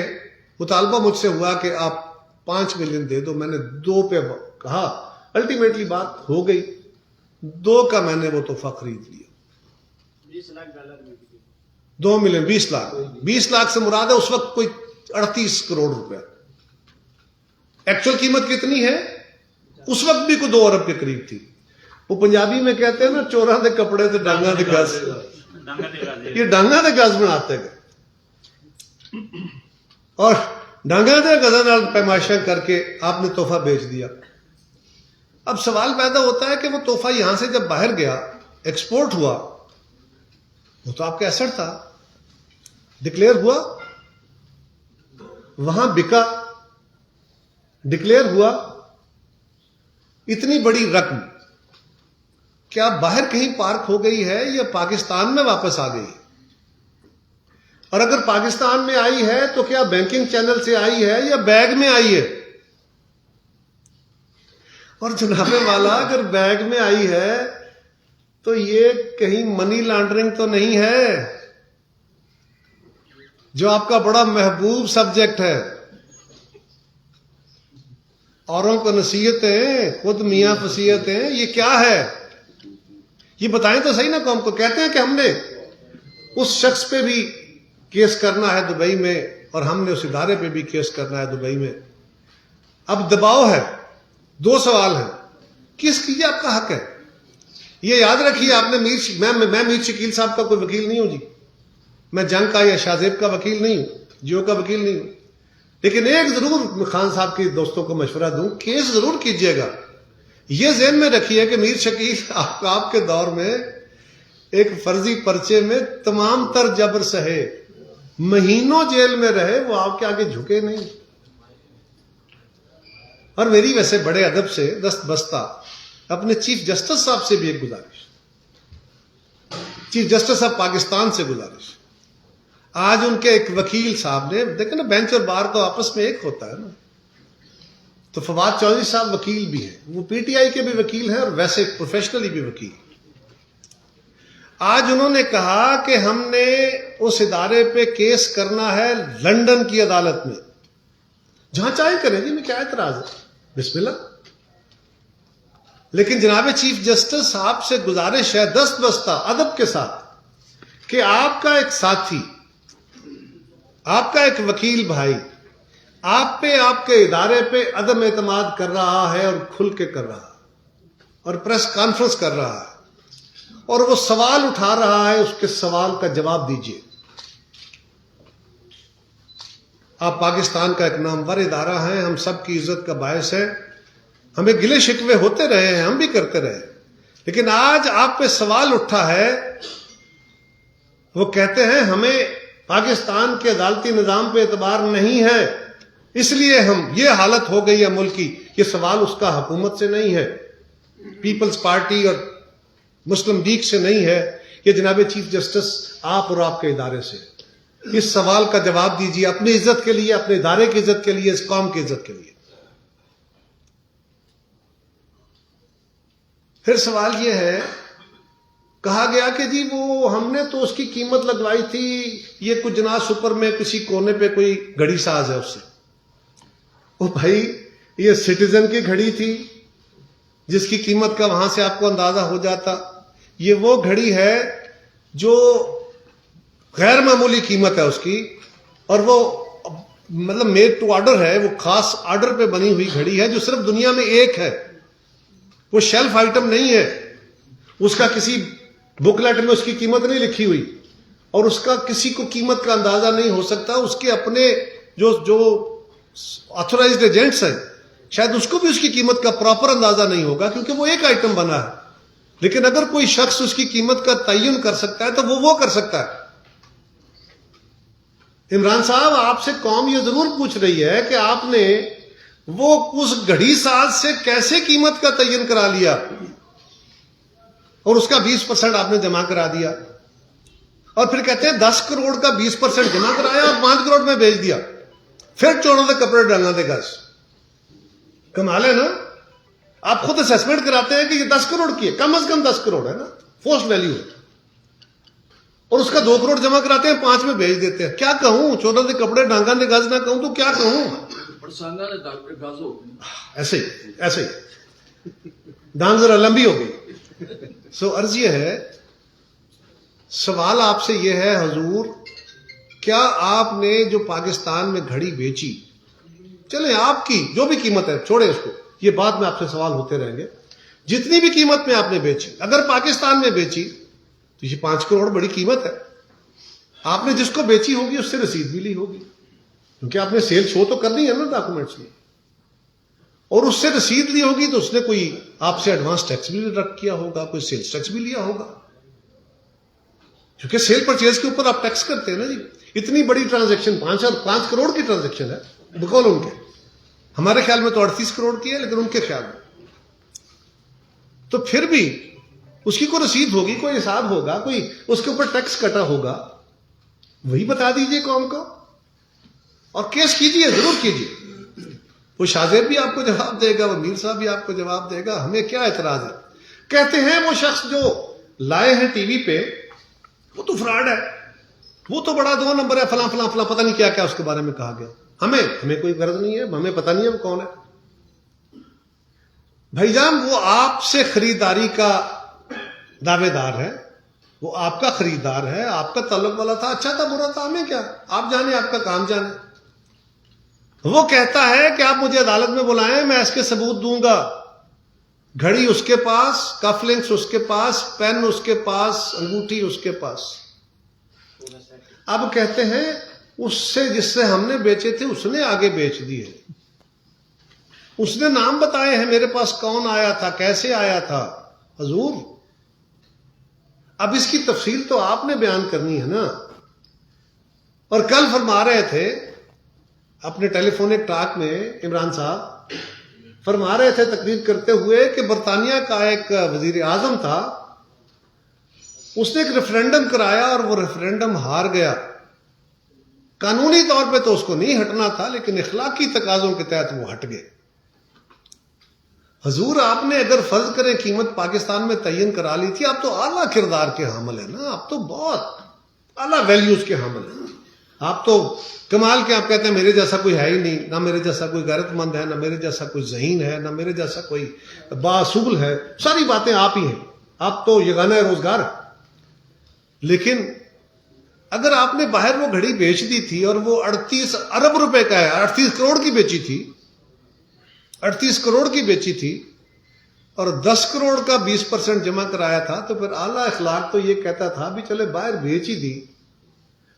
مطالبہ مجھ سے ہوا کہ آپ 5 ملین دے دو, میں نے 2 پہ کہا, الٹیمیٹلی بات ہو گئی, 2 کا میں نے وہ تحفہ خرید لیا. 2 ملین 20 لاکھ 20 لاکھ سے مراد ہے اس وقت کوئی 38 کروڑ روپے. ایکچوئل قیمت کتنی ہے اس وقت بھی کوئی 2 ارب کے قریب تھی. وہ پنجابی میں کہتے ہیں نا, چوراں دے کپڑے تے ڈانگاں دے گز, یہ ڈانگاں دے گز بناتے گئے اور ڈانگاں دے گزاں نال پیمائشاں کر کے آپ نے تحفہ بیچ دیا. اب سوال پیدا ہوتا ہے کہ وہ تحفہ یہاں سے جب باہر گیا, ایکسپورٹ ہوا, وہ تو آپ کا ایسٹ تھا, ڈکلیئر ہوا, وہاں بکا, ڈکلیئر ہوا, اتنی بڑی رقم کیا باہر کہیں پارک ہو گئی ہے یا پاکستان میں واپس آ گئی؟ اور اگر پاکستان میں آئی ہے تو کیا بینکنگ چینل سے آئی ہے یا بیگ میں آئی ہے؟ اور جناب والا اگر بیگ میں آئی ہے تو یہ کہیں منی لانڈرنگ تو نہیں ہے جو آپ کا بڑا محبوب سبجیکٹ ہے. اوروں کو نصیحتیں, خود میاں فصیحتیں, یہ کیا ہے؟ یہ بتائیں تو صحیح نا قوم کو. کہتے ہیں کہ ہم نے اس شخص پہ بھی کیس کرنا ہے دبئی میں, اور ہم نے اس ادارے پہ بھی کیس کرنا ہے دبئی میں. اب دباؤ ہے, 2 سوال ہیں, کس کی آپ کا حق ہے؟ یہ یاد رکھیے, آپ نے میں میر شکیل صاحب کا کوئی وکیل نہیں ہوں جی, میں جنگ کا یا شاہزیب کا وکیل نہیں ہوں, جیو کا وکیل نہیں ہوں, لیکن ایک ضرور خان صاحب کے دوستوں کو مشورہ دوں, کیس ضرور کیجئے گا. یہ ذہن میں رکھیے کہ میر شکیل آپ کے دور میں ایک فرضی پرچے میں تمام تر جبر سہے, مہینوں جیل میں رہے, وہ آپ کے آگے جھکے نہیں. اور میری ویسے بڑے ادب سے دست بستہ اپنے چیف جسٹس صاحب سے بھی ایک گزارش, چیف جسٹس آف پاکستان سے گزارش. آج ان کے ایک وکیل صاحب نے, دیکھیں نا بینچ اور بار تو آپس میں ایک ہوتا ہے نا, تو فواد چودھری صاحب وکیل بھی ہیں, وہ پی ٹی آئی کے بھی وکیل ہیں اور ویسے پروفیشنلی بھی وکیل. آج انہوں نے کہا کہ ہم نے اس ادارے پہ کیس کرنا ہے لندن کی عدالت میں. جہاں چاہے کریں جی, میں کیا اعتراض ہے, بسم اللہ. لیکن جناب چیف جسٹس صاحب سے گزارش ہے دست بستہ ادب کے ساتھ کہ آپ کا ایک ساتھی, آپ کا ایک وکیل بھائی آپ پہ, آپ کے ادارے پہ عدم اعتماد کر رہا ہے, اور کھل کے کر رہا ہے, اور پریس کانفرنس کر رہا ہے, اور وہ سوال اٹھا رہا ہے, اس کے سوال کا جواب دیجیے. آپ پاکستان کا ایک نامور ادارہ ہیں, ہم سب کی عزت کا باعث ہے, ہمیں گلے شکوے ہوتے رہے ہیں, ہم بھی کرتے رہے, لیکن آج آپ پہ سوال اٹھا ہے. وہ کہتے ہیں ہمیں پاکستان کے عدالتی نظام پہ اعتبار نہیں ہے, اس لیے یہ حالت ہو گئی ہے ملک کی. یہ سوال اس کا حکومت سے نہیں ہے, پیپلز پارٹی اور مسلم لیگ سے نہیں ہے, یہ جناب چیف جسٹس آپ اور آپ کے ادارے سے. اس سوال کا جواب دیجیے اپنی عزت کے لیے, اپنے ادارے کی عزت کے لیے, اس قوم کی عزت کے لیے. پھر سوال یہ ہے, کہا گیا کہ جی وہ ہم نے تو اس کی قیمت لگوائی تھی, یہ کچھ جناح سپر میں کسی کونے پہ کوئی گھڑی ساز ہے اس سے. او بھائی, یہ سٹیزن کی گھڑی تھی جس کی قیمت کا وہاں سے آپ کو اندازہ ہو جاتا. یہ وہ گھڑی ہے جو غیر معمولی قیمت ہے اس کی, اور وہ مطلب میڈ ٹو آرڈر ہے, وہ خاص آرڈر پہ بنی ہوئی گھڑی ہے جو صرف دنیا میں ایک ہے, وہ شیلف آئٹم نہیں ہے, اس کا کسی بکلیٹ میں اس کی قیمت نہیں لکھی ہوئی, اور اس کا کسی کو قیمت کا اندازہ نہیں ہو سکتا. اس کے اپنے جو آتھورائزڈ ایجنٹس ہیں, شاید اس کو بھی اس کی قیمت کا پراپر اندازہ نہیں ہوگا, کیونکہ وہ ایک آئٹم بنا ہے. لیکن اگر کوئی شخص اس کی قیمت کا تعین کر سکتا ہے تو وہ کر سکتا ہے. عمران صاحب, آپ سے قوم یہ ضرور پوچھ رہی ہے کہ آپ نے وہ اس گھڑی ساز سے کیسے قیمت کا تعین کرا لیا, اور اس کا 20% آپ نے جمع کرا دیا, اور پھر کہتے ہیں 10 کروڑ کا 20% جمع کرایا اور 5 کروڑ میں بیچ دیا. پھر چوڑوں سے کپڑے ڈالنا دے گا, کمال ہے نا. آپ خود اسیسمنٹ کراتے ہیں کہ یہ 10 کروڑ کی ہے، کم از کم 10 کروڑ ہے نا، فورس ویلیو ہے، اور اس کا 2 کروڑ جمع کراتے ہیں، 5 میں بھیج دیتے ہیں. کیا کہوں، 14 دے کپڑے ڈانگا نے گز نہ کہوں تو کیا کہوں. ایسے ہی ڈانگ ذرا لمبی ہو گئی. سو عرض یہ ہے، سوال آپ سے یہ ہے حضور، کیا آپ نے جو پاکستان میں گھڑی بیچی، چلیں آپ کی جو بھی قیمت ہے چھوڑے اس کو، یہ بعد میں آپ سے سوال ہوتے رہیں گے، جتنی بھی قیمت میں آپ نے بیچی، اگر پاکستان میں بیچی تو یہ 5 کروڑ بڑی قیمت ہے. آپ نے جس کو بیچی ہوگی اس سے رسید بھی لی ہوگی، کیونکہ آپ نے سیل شو تو کرنی ہے نا ڈاکومنٹس میں، اور اس سے رسید لی ہوگی تو اس نے کوئی آپ سے ایڈوانس ٹیکس بھی رکھ کیا ہوگا، کوئی سیلز ٹیکس بھی لیا ہوگا، کیونکہ سیل پرچیز کے اوپر آپ ٹیکس کرتے ہیں نا جی. اتنی بڑی ٹرانزیکشن 5 کروڑ کی ٹرانزیکشن ہے بقول ان کے، ہمارے خیال میں تو 38 کروڑ کی ہے، لیکن ان کے خیال میں تو پھر بھی اس کی کوئی رسید ہوگی، کوئی حساب ہوگا، کوئی اس کے اوپر ٹیکس کٹا ہوگا، وہی بتا دیجئے قوم کو، اور کیس کیجئے، ضرور کیجئے. وہ شاہزیب بھی آپ کو جواب دے گا، وہ میر صاحب بھی آپ کو جواب دے گا، ہمیں کیا اعتراض ہے. کہتے ہیں وہ شخص جو لائے ہیں ٹی وی پہ وہ تو فراڈ ہے، وہ تو بڑا 2 نمبر ہے، فلاں فلاں فلاں، پتہ نہیں کیا کیا اس کے بارے میں کہا گیا. ہمیں کوئی غرض نہیں ہے، ہمیں پتہ نہیں ہے وہ کون ہے. بھائی جان وہ آپ سے خریداری کا دعوے دار ہے، وہ آپ کا خریدار ہے، آپ کا تعلق والا تھا، اچھا تھا برا تھا، ہمیں کیا، آپ جانے، آپ کا کام جانے. وہ کہتا ہے کہ آپ مجھے عدالت میں بلائیں، میں اس کے ثبوت دوں گا. گھڑی اس کے پاس، کف لنکس اس کے پاس، پین اس کے پاس، انگوٹھی اس کے پاس. اب کہتے ہیں اس سے جس سے ہم نے بیچے تھے اس نے آگے بیچ دیے، اس نے نام بتائے ہیں میرے پاس، کون آیا تھا، کیسے آیا تھا. حضور اب اس کی تفصیل تو آپ نے بیان کرنی ہے نا. اور کل فرما رہے تھے اپنے ٹیلی فونک ٹاک میں، عمران صاحب فرما رہے تھے تقریر کرتے ہوئے کہ برطانیہ کا ایک وزیر اعظم تھا، اس نے ایک ریفرینڈم کرایا اور وہ ریفرینڈم ہار گیا. قانونی طور پہ تو اس کو نہیں ہٹنا تھا، لیکن اخلاقی تقاضوں کے تحت وہ ہٹ گئے. حضور آپ نے اگر فرض کریں قیمت پاکستان میں تعین کرا لی تھی، آپ تو اعلیٰ کردار کے حامل ہیں نا، آپ تو بہت اعلیٰ ویلیوز کے حامل ہیں، آپ تو کمال کے. آپ کہتے ہیں میرے جیسا کوئی ہے ہی نہیں، نہ میرے جیسا کوئی غیرت مند ہے، نہ میرے جیسا کوئی ذہین ہے، نہ میرے جیسا کوئی باصول ہے، ساری باتیں آپ ہی ہیں، آپ تو یگانہ روزگار. لیکن اگر آپ نے باہر وہ گھڑی بیچ دی تھی اور وہ 38 ارب روپے کا ہے، 38 کروڑ کی بیچی تھی، 38 کروڑ کی بیچی تھی، اور 10 کروڑ کا 20% جمع کرایا تھا، تو پھر اعلیٰ اخلاق تو یہ کہتا تھا بھی چلے باہر بیچ ہی دی،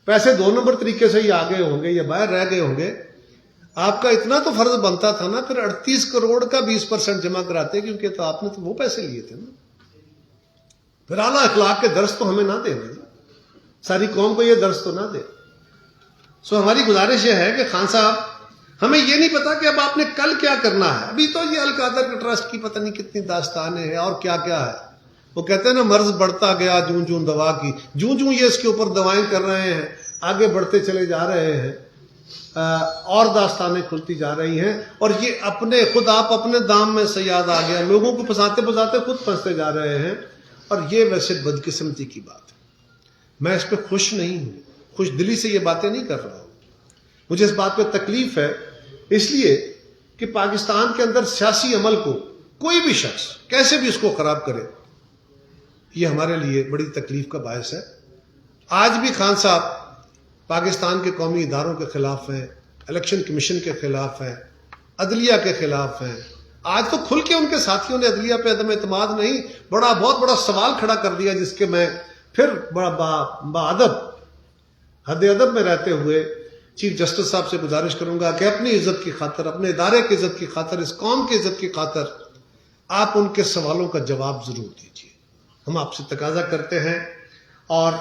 پیسے 2 نمبر طریقے سے ہی آگے ہوں گے یا باہر رہ گئے ہوں گے. آپ کا اتنا تو فرض بنتا تھا نا پھر 38 کروڑ کا 20% جمع کراتے، کیونکہ تو آپ نے تو وہ پیسے لیے تھے نا. پھر اعلیٰ اخلاق کے درس تو ہمیں نہ دیں، ساری قوم کو یہ درس تو نہ دے. سو ہماری گزارش یہ ہے کہ خان صاحب ہمیں یہ نہیں پتا کہ اب آپ نے کل کیا کرنا ہے. ابھی تو یہ القادر کے ٹرسٹ کی پتہ نہیں کتنی داستانیں ہیں اور کیا کیا ہے. وہ کہتے ہیں نا مرض بڑھتا گیا جوں جوں دوا کی، جوں جوں یہ اس کے اوپر دوائیں کر رہے ہیں، آگے بڑھتے چلے جا رہے ہیں، اور داستانیں کھلتی جا رہی ہیں، اور یہ اپنے خود آپ اپنے دام میں صیاد آ گیا، لوگوں کو پھنساتے پھنساتے خود پھنستے جا رہے ہیں. اور یہ ویسے بدقسمتی کی بات ہے. میں اس پہ خوش نہیں ہوں، خوش دلی سے یہ باتیں نہیں کر رہا ہوں. مجھے اس بات پہ تکلیف ہے، اس لیے کہ پاکستان کے اندر سیاسی عمل کو کوئی بھی شخص کیسے بھی اس کو خراب کرے، یہ ہمارے لیے بڑی تکلیف کا باعث ہے. آج بھی خان صاحب پاکستان کے قومی اداروں کے خلاف ہیں، الیکشن کمیشن کے خلاف ہیں، عدلیہ کے خلاف ہیں. آج تو کھل کے ان کے ساتھیوں نے عدلیہ پہ عدم اعتماد نہیں، بہت بڑا سوال کھڑا کر دیا، جس کے میں پھر بڑا با ادب، حد ادب میں رہتے ہوئے چیف جسٹس صاحب سے گزارش کروں گا کہ اپنی عزت کی خاطر، اپنے ادارے کی عزت کی خاطر، اس قوم کی عزت کی خاطر آپ ان کے سوالوں کا جواب ضرور دیجیے. ہم آپ سے تقاضا کرتے ہیں، اور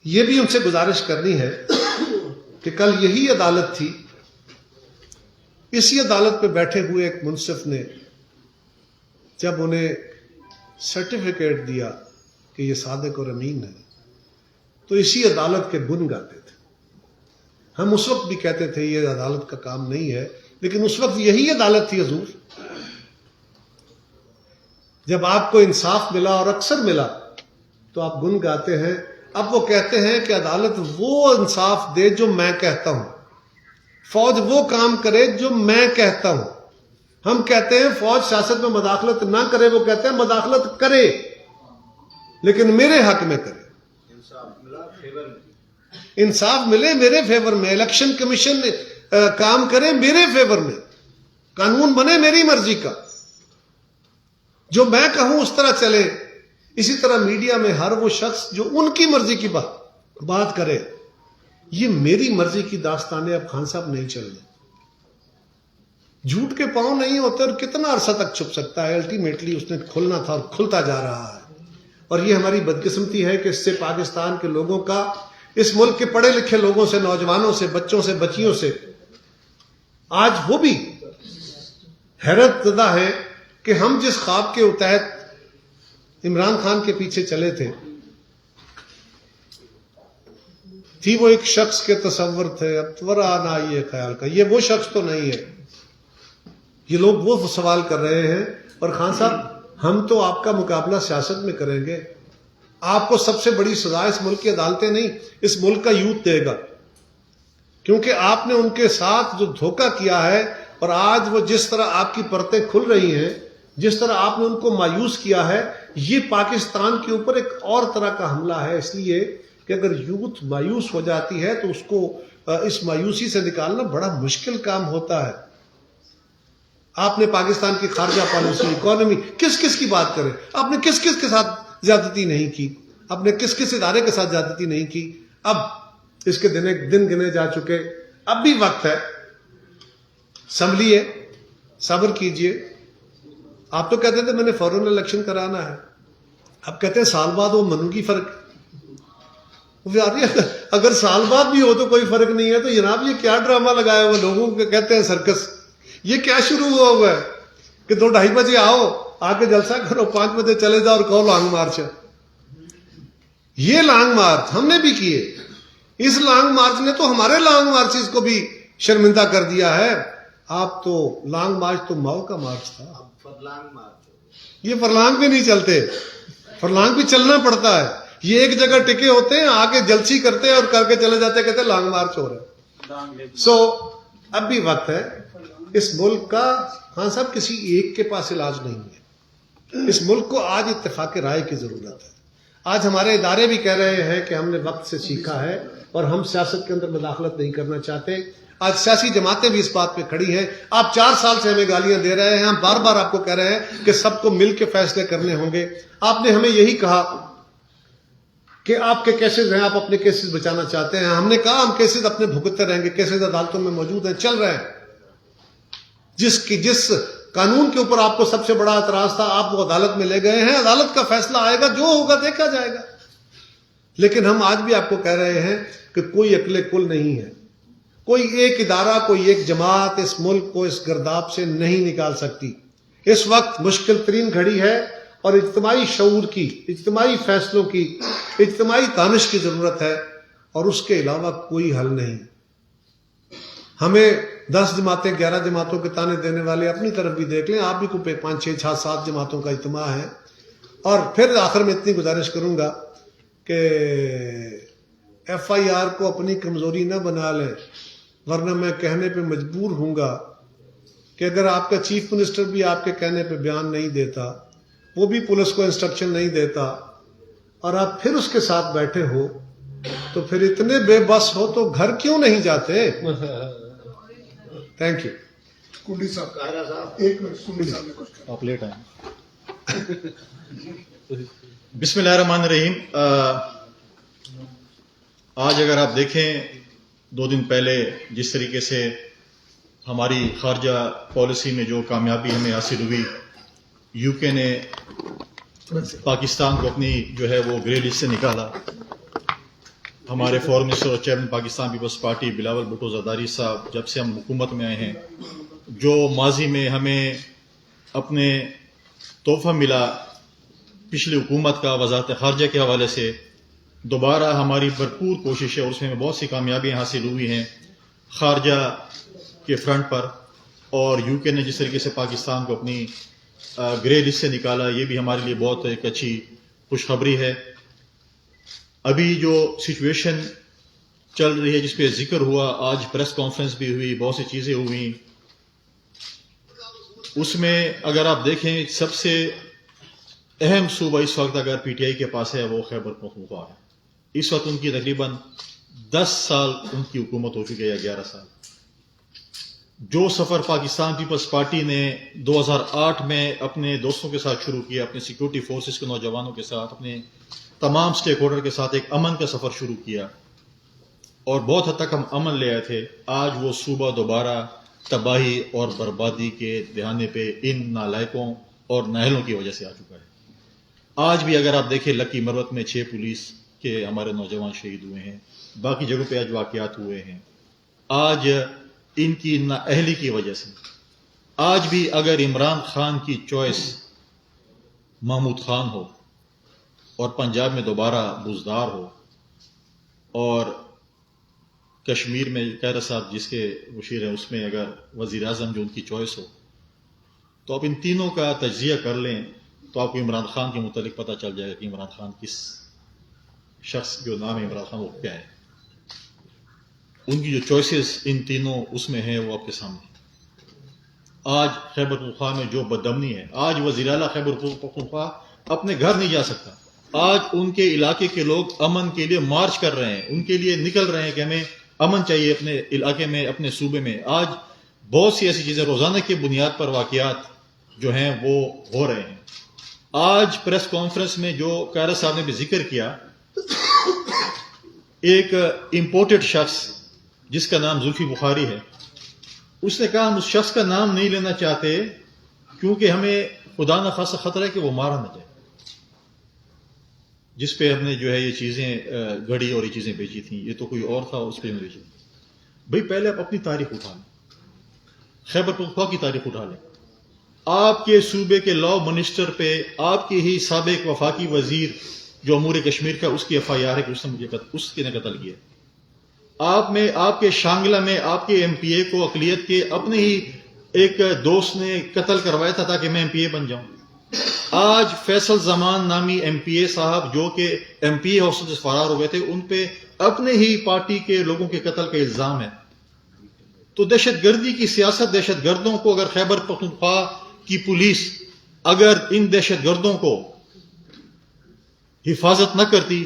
یہ بھی ان سے گزارش کرنی ہے کہ کل یہی عدالت تھی، اسی عدالت پہ بیٹھے ہوئے ایک منصف نے جب انہیں سرٹیفکیٹ دیا کہ یہ صادق اور امین ہے، تو اسی عدالت کے گن گاتے تھے. ہم اس وقت بھی کہتے تھے یہ عدالت کا کام نہیں ہے، لیکن اس وقت یہی عدالت تھی حضور جب آپ کو انصاف ملا اور اکثر ملا تو آپ گن گاتے ہیں. اب وہ کہتے ہیں کہ عدالت وہ انصاف دے جو میں کہتا ہوں، فوج وہ کام کرے جو میں کہتا ہوں. ہم کہتے ہیں فوج سیاست میں مداخلت نہ کرے، وہ کہتے ہیں مداخلت کرے لیکن میرے حق میں کرے. انصاف ملے میرے فیور میں، الیکشن کمیشن کام کرے میرے فیور میں، قانون بنے میری مرضی کا، جو میں کہوں اس طرح چلے. اسی طرح میڈیا میں ہر وہ شخص جو ان کی مرضی کی بات کرے، یہ میری مرضی کی داستانیں اب خان صاحب نہیں چل رہی. جھوٹ کے پاؤں نہیں ہوتے اور کتنا عرصہ تک چھپ سکتا ہے. الٹیمیٹلی اس نے کھلنا تھا اور کھلتا جا رہا ہے. اور یہ ہماری بدقسمتی ہے کہ اس سے پاکستان کے لوگوں کا، اس ملک کے پڑھے لکھے لوگوں سے، نوجوانوں سے، بچوں سے، بچیوں سے آج وہ بھی حیرت زدہ ہے کہ ہم جس خواب کے تحت عمران خان کے پیچھے چلے تھی وہ ایک شخص کے تصور تھے. اب تورا نہ یہ خیال کا یہ وہ شخص تو نہیں ہے. یہ لوگ وہ سوال کر رہے ہیں. اور خان صاحب ہم تو آپ کا مقابلہ سیاست میں کریں گے. آپ کو سب سے بڑی سزا اس ملک کی عدالتیں نہیں، اس ملک کا یوتھ دے گا، کیونکہ آپ نے ان کے ساتھ جو دھوکہ کیا ہے. اور آج وہ جس طرح آپ کی پرتیں کھل رہی ہیں، جس طرح آپ نے ان کو مایوس کیا ہے، یہ پاکستان کے اوپر ایک اور طرح کا حملہ ہے. اس لیے کہ اگر یوتھ مایوس ہو جاتی ہے تو اس کو اس مایوسی سے نکالنا بڑا مشکل کام ہوتا ہے. آپ نے پاکستان کی خارجہ پالیسی، اکانومی، کس کس کی بات کریں، آپ نے کس کس کے ساتھ زیادتی نہیں کی، آپ نے کس کس ادارے کے ساتھ زیادتی نہیں کی. اب اس کے دن گنے جا چکے. اب بھی وقت ہے، سنبھلیے، صبر کیجئے. آپ تو کہتے تھے میں نے فوراً الیکشن کرانا ہے، اب کہتے ہیں سال بعد وہ منوگی فرق. اگر سال بعد بھی ہو تو کوئی فرق نہیں ہے تو جناب یہ کیا ڈرامہ لگایا ہوا لوگوں کو کہتے ہیں سرکس. یہ کیا شروع ہوا ہے کہ 2-2:30 بجے آؤ، آ کے جلسہ کرو، 5 بجے چلے جاؤ اور کہو لانگ مارچ ہے. یہ لانگ مارچ ہم نے بھی کیے. اس لانگ مارچ نے تو ہمارے لانگ مارچز کو بھی شرمندہ کر دیا ہے. آپ تو لانگ مارچ تو ماؤ کا مارچ تھا، یہ فرلانگ بھی نہیں چلتے، فرلانگ بھی چلنا پڑتا ہے. یہ ایک جگہ ٹکے ہوتے ہیں، آگے جلسی کرتے ہیں اور کر کے چلے جاتے ہیں، کہتے ہیں لانگ مارچ ہو رہا ہے. سو اب بھی وقت ہے. اس ملک کا خان صاحب کسی ایک کے پاس علاج نہیں ہے. اس ملک کو آج اتفاق رائے کی ضرورت ہے. آج ہمارے ادارے بھی کہہ رہے ہیں کہ ہم نے وقت سے سیکھا ہے اور ہم سیاست کے اندر مداخلت نہیں کرنا چاہتے. آج سیاسی جماعتیں بھی اس بات پہ کھڑی ہیں. آپ 4 سال سے ہمیں گالیاں دے رہے ہیں، ہم بار بار آپ کو کہہ رہے ہیں کہ سب کو مل کے فیصلے کرنے ہوں گے. آپ نے ہمیں یہی کہا کہ آپ کے کیسز ہیں، آپ اپنے کیسز بچانا چاہتے ہیں. ہم نے کہا ہم کیسز اپنے بھگتتے رہیں گے، کیسز عدالتوں میں موجود ہیں، چل رہے ہیں. جس قانون کے اوپر آپ کو سب سے بڑا اعتراض تھا آپ وہ عدالت میں لے گئے ہیں. عدالت کا فیصلہ آئے گا، جو ہوگا دیکھا جائے گا. لیکن ہم آج بھی آپ کو کہہ رہے ہیں کہ کوئی عقل کل نہیں ہے، کوئی ایک ادارہ، کوئی ایک جماعت اس ملک کو اس گرداب سے نہیں نکال سکتی. اس وقت مشکل ترین گھڑی ہے اور اجتماعی شعور کی، اجتماعی فیصلوں کی، اجتماعی دانش کی ضرورت ہے، اور اس کے علاوہ کوئی حل نہیں. ہمیں 10 جماعتیں 11 جماعتوں کے تانے دینے والے اپنی طرف بھی دیکھ لیں. آپ بھی کوئی 5 6 7 جماعتوں کا اجتماع ہے. اور پھر آخر میں اتنی گزارش کروں گا کہ FIR کو اپنی کمزوری نہ بنا لیں، ورنہ میں کہنے پہ مجبور ہوں گا کہ اگر آپ کا چیف منسٹر بھی آپ کے کہنے پہ بیان نہیں دیتا، وہ بھی پولیس کو انسٹرکشن نہیں دیتا، اور آپ پھر اس کے ساتھ بیٹھے ہو، تو پھر اتنے بے بس ہو تو گھر کیوں نہیں جاتے؟ Thank you. کنڈی صاحب ایک منٹ، کنڈی صاحب نے کچھ آپ لیٹ آئے. بسم اللہ الرحمن الرحیم. آج اگر آپ دیکھیں 2 دن پہلے جس طریقے سے ہماری خارجہ پالیسی میں جو کامیابی ہمیں حاصل ہوئی، UK نے پاکستان کو اپنی جو ہے وہ گرے لسٹ سے نکالا. ہمارے فورن منسٹر اور چیئرمین پاکستان پیپلز پارٹی بلاول بھٹو زرداری صاحب جب سے ہم حکومت میں آئے ہیں، جو ماضی میں ہمیں اپنے تحفہ ملا پچھلی حکومت کا وزارت خارجہ کے حوالے سے، دوبارہ ہماری بھرپور کوشش ہے اور اس میں بہت سی کامیابیاں حاصل ہوئی ہیں خارجہ کے فرنٹ پر. اور UK نے جس طریقے سے پاکستان کو اپنی گرے لسٹ سے نکالا، یہ بھی ہمارے لیے بہت ایک اچھی خوشخبری ہے. ابھی جو سچویشن چل رہی ہے جس پہ ذکر ہوا، آج پریس کانفرنس بھی ہوئی، بہت سی چیزیں ہوئیں، اس میں اگر آپ دیکھیں سب سے اہم صوبہ اس وقت اگر پی ٹی آئی کے پاس ہے وہ خیبر پختونخوا ہے. اس وقت ان کی تقریباً 10 سال ان کی حکومت ہو چکی ہے، یا 11 سال. جو سفر پاکستان پیپلز پارٹی نے 2008 میں اپنے دوستوں کے ساتھ شروع کیا، اپنے سیکورٹی فورسز کے نوجوانوں کے ساتھ، اپنے تمام سٹیک ہولڈر کے ساتھ ایک امن کا سفر شروع کیا اور بہت حد تک ہم امن لے آئے تھے، آج وہ صوبہ دوبارہ تباہی اور بربادی کے دہانے پہ ان نالائقوں اور نااہلوں کی وجہ سے آ چکا ہے. آج بھی اگر آپ دیکھیں لکی مروت میں 6 پولیس کے ہمارے نوجوان شہید ہوئے ہیں، باقی جگہوں پہ آج واقعات ہوئے ہیں. آج ان کی نااہلی کی وجہ سے آج بھی اگر عمران خان کی چوائس محمود خان ہو اور پنجاب میں دوبارہ بزدار ہو اور کشمیر میں قیرا صاحب جس کے مشیر ہیں اس میں اگر وزیر اعظم جو ان کی چوائس ہو، تو آپ ان تینوں کا تجزیہ کر لیں تو آپ کو عمران خان کے متعلق پتہ چل جائے گا کہ عمران خان کس شخص جو نام ہے عمران خان وہ کیا ہے. ان کی جو چوائسز ان تینوں اس میں ہیں وہ آپ کے سامنے. آج خیبر پختونخوا میں جو بدامنی ہے، آج وزیر اعلیٰ خیبر پختونخوا اپنے گھر نہیں جا سکتا. آج ان کے علاقے کے لوگ امن کے لیے مارچ کر رہے ہیں، ان کے لیے نکل رہے ہیں کہ ہمیں امن چاہیے اپنے علاقے میں، اپنے صوبے میں. آج بہت سی ایسی چیزیں روزانہ کی بنیاد پر واقعات جو ہیں وہ ہو رہے ہیں. آج پریس کانفرنس میں جو قائرہ صاحب نے بھی ذکر کیا، ایک امپورٹڈ شخص جس کا نام زلفی بخاری ہے، اس نے کہا ہم اس شخص کا نام نہیں لینا چاہتے کیونکہ ہمیں خدا نہ خاصا خطرہ ہے کہ وہ مارا نہ جائے، جس پہ ہم نے جو ہے یہ چیزیں گھڑی اور یہ چیزیں بیچی تھیں. یہ تو کوئی اور تھا، اس پہ ہم بیچی تھی. بھئی پہلے آپ اپنی تاریخ اٹھا لیں، خیبر پختونخوا کی تاریخ اٹھا لیں. آپ کے صوبے کے لاء منسٹر پہ آپ کے ہی سابق وفاقی وزیر جو امور کشمیر کا، اس کی ایف آئی آر ہے کہ اس نے قتل کیا. آپ کے شانگلہ میں آپ کے ایم پی اے کو اقلیت کے اپنے ہی ایک دوست نے قتل کروایا تھا تاکہ میں ایم پی اے بن جاؤں. آج فیصل زمان نامی ایم پی اے صاحب جو کہ ایم پی اے حوصلے سے فرار ہو گئے تھے، ان پہ اپنے ہی پارٹی کے لوگوں کے قتل کا الزام ہے. تو دہشت گردی کی سیاست، دہشت گردوں کو اگر خیبر پختونخوا کی پولیس اگر ان دہشت گردوں کو حفاظت نہ کرتی،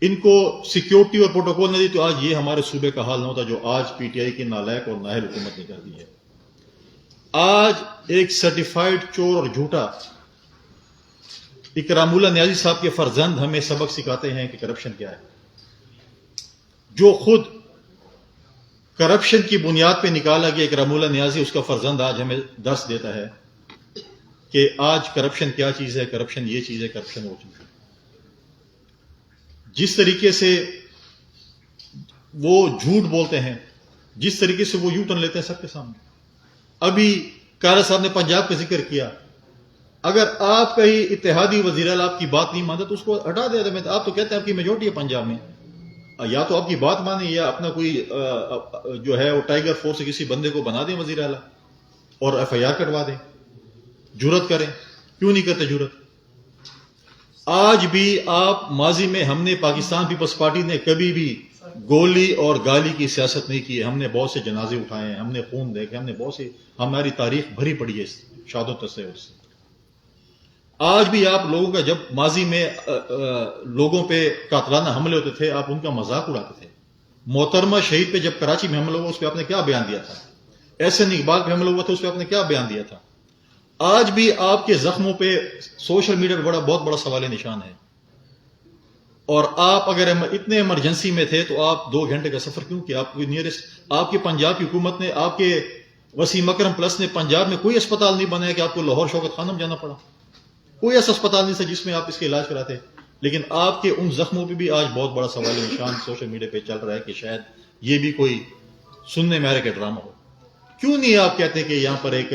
ان کو سیکیورٹی اور پروٹوکول نہ دی، تو آج یہ ہمارے صوبے کا حال نہ ہوتا جو آج پی ٹی آئی کی نالائق اور نااہل حکومت نے کر دی ہے. آج ایک سرٹیفائیڈ چور اور جھوٹا اکرام اللہ نیازی صاحب کے فرزند ہمیں سبق سکھاتے ہیں کہ کرپشن کیا ہے. جو خود کرپشن کی بنیاد پہ نکالا گیا اکرام اللہ نیازی، اس کا فرزند آج ہمیں درس دیتا ہے کہ آج کرپشن کیا چیز ہے، کرپشن یہ چیز ہے، کرپشن وہ چیز ہے. جس طریقے سے وہ جھوٹ بولتے ہیں، جس طریقے سے وہ یو ٹرن لیتے ہیں سب کے سامنے. ابھی قائرہ صاحب نے پنجاب کا ذکر کیا. اگر آپ کا ہی اتحادی وزیر اعلیٰ آپ کی بات نہیں مانتا تو اس کو ہٹا دیا تھا. آپ تو کہتے ہیں آپ کی میجورٹی ہے پنجاب میں، یا تو آپ کی بات مانیں یا اپنا کوئی جو ہے وہ ٹائیگر فورس سے کسی بندے کو بنا دیں وزیر اعلیٰ اور ایف آئی آر کٹوا دیں. جرت کریں، کیوں نہیں کرتے جرت؟ آج بھی آپ ماضی میں ہم نے پاکستان پیپلز پارٹی نے کبھی بھی گولی اور گالی کی سیاست نہیں کی ہے. ہم نے بہت سے جنازے اٹھائے ہیں، ہم نے خون دیکھے، ہم نے بہت سی، ہماری تاریخ بھری پڑی ہے شاد و تصور سے. آج بھی آپ لوگوں کا جب ماضی میں لوگوں پہ قاتلانہ حملے ہوتے تھے آپ ان کا مذاق اڑاتے تھے. محترمہ شہید پہ جب کراچی میں حملہ ہوا اس پہ آپ نے کیا بیان دیا تھا؟ احسن اقبال پہ حملہ ہوا تھا اس پہ آپ نے کیا بیان دیا تھا؟ آج بھی آپ کے زخموں پہ سوشل میڈیا پہ بہت بڑا سوال نشان ہے. اور آپ اگر اتنے ایمرجنسی میں تھے تو آپ 2 گھنٹے کا سفر کیوں کیا؟ آپ کی نیئرسٹ، آپ کی پنجاب کی حکومت نے، آپ کے وسیم اکرم پلس نے پنجاب میں کوئی اسپتال نہیں بنایا کہ آپ کو لاہور شوکت خانم جانا پڑا. کوئی ایسا اسپتال نہیں تھا جس میں آپ اس کے علاج کراتے. لیکن آپ کے ان زخموں پہ بھی آج بہت بڑا سوال نشان سوشل میڈیا پہ چل رہا ہے کہ شاید یہ بھی کوئی سننے میں آ رہا کہ ڈرامہ ہو. کیوں نہیں آپ کہتے کہ یہاں پر ایک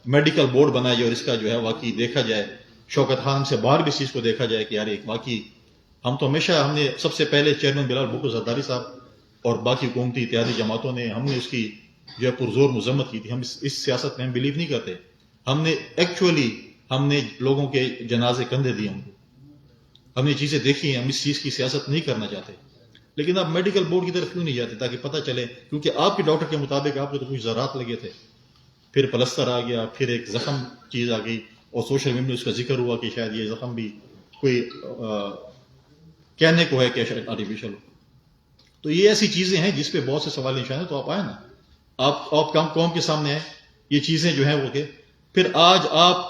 میڈیکل بورڈ بنایا جائے اور اس کا جو ہے واقعی دیکھا جائے، شوکت خانم سے باہر بھی اس چیز کو دیکھا جائے کہ یار ایک واقعی ہم تو ہمیشہ، ہم نے سب سے پہلے چیئرمین بلال بھٹو زرداری صاحب اور باقی حکومتی اتحادی جماعتوں نے ہم نے اس کی جو ہے پرزور مذمت کی تھی. ہم اس سیاست میں ہم بلیو نہیں کرتے. ہم نے ایکچولی ہم نے لوگوں کے جنازے کندھے دیے ان کو, ہم نے چیزیں دیکھی ہیں, ہم اس چیز کی سیاست نہیں کرنا چاہتے. لیکن آپ میڈیکل بورڈ کی طرف کیوں نہیں جاتے تاکہ پتہ چلے, کیونکہ آپ کے ڈاکٹر کے مطابق آپ کو تو کچھ ذرات لگے تھے, پھر پلستر آ گیا, پھر ایک زخم چیز آ گئی, اور سوشل میڈیا میں اس کا ذکر ہوا کہ شاید یہ زخم بھی کوئی کہنے کو ہے کہ شاید آرٹیفیشل ہو. تو یہ ایسی چیزیں ہیں جس پہ بہت سے سوال نشان ہیں. تو آپ آئیں نا, آپ قوم کے سامنے آئیں, یہ چیزیں جو ہیں وہ کہ پھر آج آپ,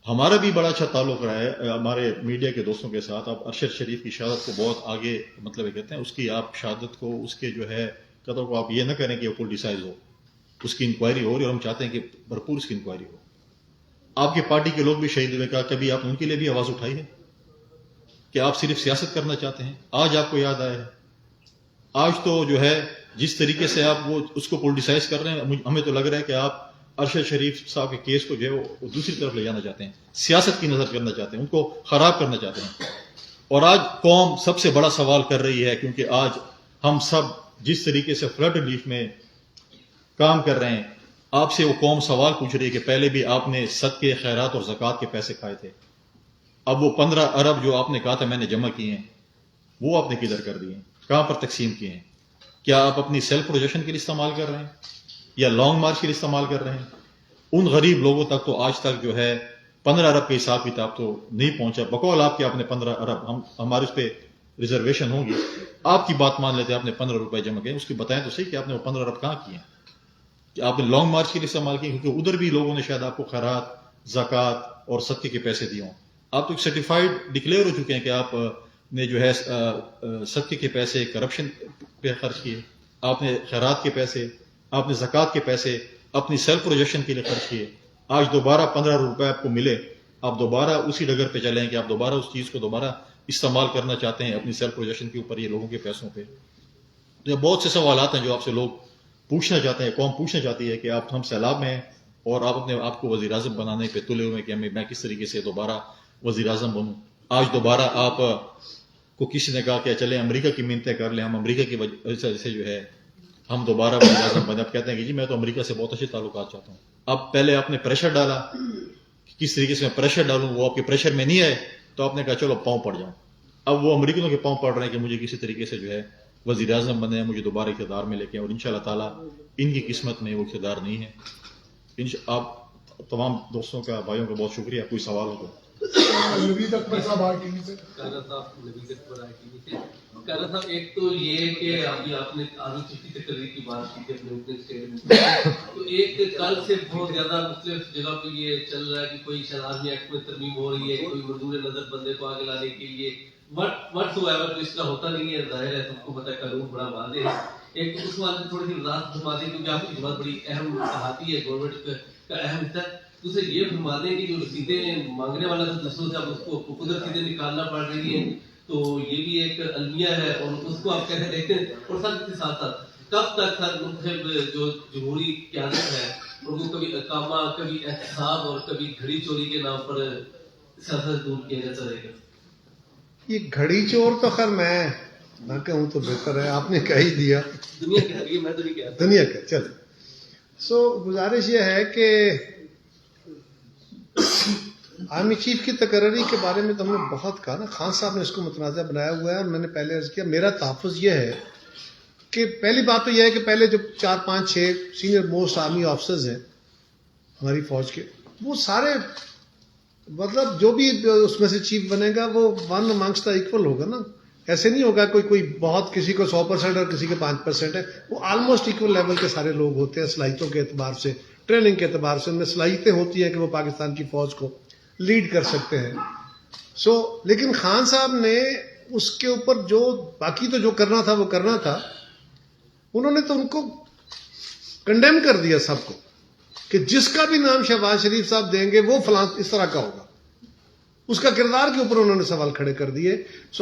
ہمارا بھی بڑا اچھا تعلق رہا ہے ہمارے میڈیا کے دوستوں کے ساتھ. آپ ارشد شریف کی شہادت کو بہت آگے مطلب یہ کہتے ہیں, اس کی آپ شہادت کو, اس کے جو ہے قدر کو آپ یہ نہ کریں کہ وہ پولیٹیسائز ہو, اس کی انکوائری ہو رہی ہے, اور ہم چاہتے ہیں کہ بھرپور اس کی انکوائری ہو. آپ کی پارٹی کے لوگ بھی شہید ہوئے, کہا کبھی آپ ان کے لیے بھی آواز اٹھائی ہے کہ آپ صرف سیاست کرنا چاہتے ہیں؟ آج آپ کو یاد آیا ہے؟ آج تو جو ہے جس طریقے سے آپ وہ اس کو پولیٹیسائز کر رہے ہیں, ہمیں تو لگ رہا ہے کہ آپ ارشد شریف صاحب کے کیس کو جو ہے وہ دوسری طرف لے جانا چاہتے ہیں, سیاست کی نظر کرنا چاہتے ہیں, ان کو خراب کرنا چاہتے ہیں. اور آج قوم سب سے بڑا سوال کر رہی ہے, کیونکہ آج ہم سب جس طریقے سے فلڈ ریلیف میں کام کر رہے ہیں, آپ سے وہ قوم سوال پوچھ رہی ہے کہ پہلے بھی آپ نے صدقے, خیرات اور زکوٰۃ کے پیسے کھائے تھے, اب وہ 15 ارب جو آپ نے کہا تھا میں نے جمع کیے ہیں, وہ آپ نے کدھر کر دیے ہیں, کہاں پر تقسیم کیے ہیں؟ کیا آپ اپنی سیلف پروجیکشن کے لیے استعمال کر رہے ہیں یا لانگ مارچ کے لیے استعمال کر رہے ہیں؟ ان غریب لوگوں تک تو آج تک جو ہے 15 ارب کے حساب کتاب تو نہیں پہنچا. بقول آپ کے آپ نے 15 ارب, ہمارے اس پہ ریزرویشن ہوگی, آپ کی بات مان لیتے ہیں, آپ نے 15 روپے جمع کیے, اس کی بتائیں تو صحیح کہ آپ نے وہ 15 ارب کہاں کیے ہیں, کہ آپ نے لانگ مارچ کے لیے استعمال کیے, کیونکہ ادھر بھی لوگوں نے شاید آپ کو خیرات, زکوٰۃ اور صدقے کے پیسے دیے ہوں. آپ تو ایک سرٹیفائڈ ڈکلیئر ہو چکے ہیں کہ آپ نے جو ہے صدقے کے پیسے کرپشن پہ خرچ کیے, آپ نے خیرات کے پیسے, آپ نے زکوٰۃ کے پیسے اپنی سیلف پروجیکشن کے لیے خرچ کیے. آج دوبارہ 15 روپے آپ کو ملے, آپ دوبارہ اسی ڈگر پہ چلیں کہ آپ دوبارہ اس چیز کو دوبارہ استعمال کرنا چاہتے ہیں اپنی سیلف پروجیکشن کے اوپر, یہ لوگوں کے پیسوں پہ. تو بہت سے سوالات ہیں جو آپ سے لوگ پوچھنا چاہتے ہیں, قوم پوچھنا چاہتی ہے کہ آپ ہم سیلاب میں ہیں اور آپ اپنے آپ کو وزیر اعظم بنانے پہ تلے ہوئے کہ میں کس طریقے سے دوبارہ وزیر اعظم بنوں. آج دوبارہ آپ کو کسی نے کہا کہ چلیں امریکہ کی منتیں کر لیں, ہم امریکہ کی وجہ سے جو ہے ہم دوبارہ وزیر اعظم بنے. آپ کہتے ہیں کہ جی میں تو امریکہ سے بہت اچھے تعلقات چاہتا ہوں. اب پہلے آپ نے پریشر ڈالا, کس طریقے سے میں پریشر ڈالوں, وہ آپ کے پریشر میں نہیں آئے تو آپ نے کہا چلو پاؤں پڑ جاؤں. اب وہ امریکنوں کے پاؤں پڑ رہے ہیں کہ مجھے کسی طریقے سے جو ہے وزیر اعظم بنے, مجھے دوبارہ اقتدار میں لے کے, اور انشاءاللہ تعالیٰ ان کی قسمت میں وہ اقتدار نہیں ہے. آپ تمام دوستوں کا, بھائیوں کا بہت شکریہ. کوئی سوال ہو تو نوید اکبر صاحب RTV سے. کہہ رہا تھا ایک تو یہ کہ ابھی آپ نے آلو چشتی سے تقریر کی بات کی تھی اپنے اوپننگ اسٹیٹمنٹ میں, تو ایک کل سے بہت زیادہ مختلف جگہ پہ یہ چل رہا ہے کہ کوئی شہزادی ایکٹ میں ترمیم ہو رہی ہے, کوئی منظور نظر بندے کو آگے لانے کے لیے وٹ سو ایور, تو اس کا ہوتا نہیں ہے, ظاہر ہے سب کو پتہ ہے قانون بڑا واضح ہے. ایک تو اس بات میں تھوڑی سی وضاحت فرما دیں کیونکہ آپ کی بہت بڑی اہم احاطی ہے, گورنمنٹ کا اہم حصہ ہے. دوسرے یہ فرما دیں کہ جو رسیدیں مانگنے والا جو دستور ہے اس کو خود رسیدیں نکالنا پڑ رہی ہیں, تو یہ بھی ایک المیہ ہے اور اس کو آپ کیسے دیکھتے ہیں؟ اور ساتھ کے ساتھ ساتھ کب تک سر منتخب جو جمہوری قیادت ہے ان کو کبھی اقامہ, کبھی احتساب اور کبھی گھڑی چوری کے نام پر سیاست دور کیا جاتا رہے گا؟ یہ گھڑی چور تو خیر میں نہ کہوں تو بہتر ہے, آپ نے کہہ ہی دیا. دنیا کہہ رہی ہے, میں تو نہیں کہہ رہا. دنیا کا چل. گزارش یہ ہے کہ آرمی چیف کی تقرری کے بارے میں تو ہم نے بہت کہا نا, خان صاحب نے اس کو متنازع بنایا ہوا ہے, اور میں نے پہلے عرض کیا میرا تحفظ یہ ہے کہ پہلی بات تو یہ ہے کہ پہلے جو 4, 5, 6 سینئر موسٹ آرمی آفیسرز ہیں ہماری فوج کے, وہ سارے مطلب جو بھی اس میں سے چیف بنے گا وہ ون امانگسٹ دا ایکول ہوگا نا. ایسے نہیں ہوگا کوئی بہت کسی کو 100% اور کسی کے 5% ہے, وہ آلموسٹ ایکول لیول کے سارے لوگ ہوتے ہیں صلاحیتوں کے اعتبار سے, ٹریننگ کے اعتبار سے. ان میں صلاحیتیں ہوتی ہیں کہ وہ پاکستان کی فوج کو لیڈ کر سکتے ہیں. لیکن خان صاحب نے اس کے اوپر جو باقی تو جو کرنا تھا وہ کرنا تھا, انہوں نے تو ان کو کنڈیم کر دیا سب کو کہ جس کا بھی نام شہباز شریف صاحب دیں گے وہ فلاں اس طرح کا ہوگا. اس کا کردار کے اوپر انہوں نے سوال کھڑے کر دیے.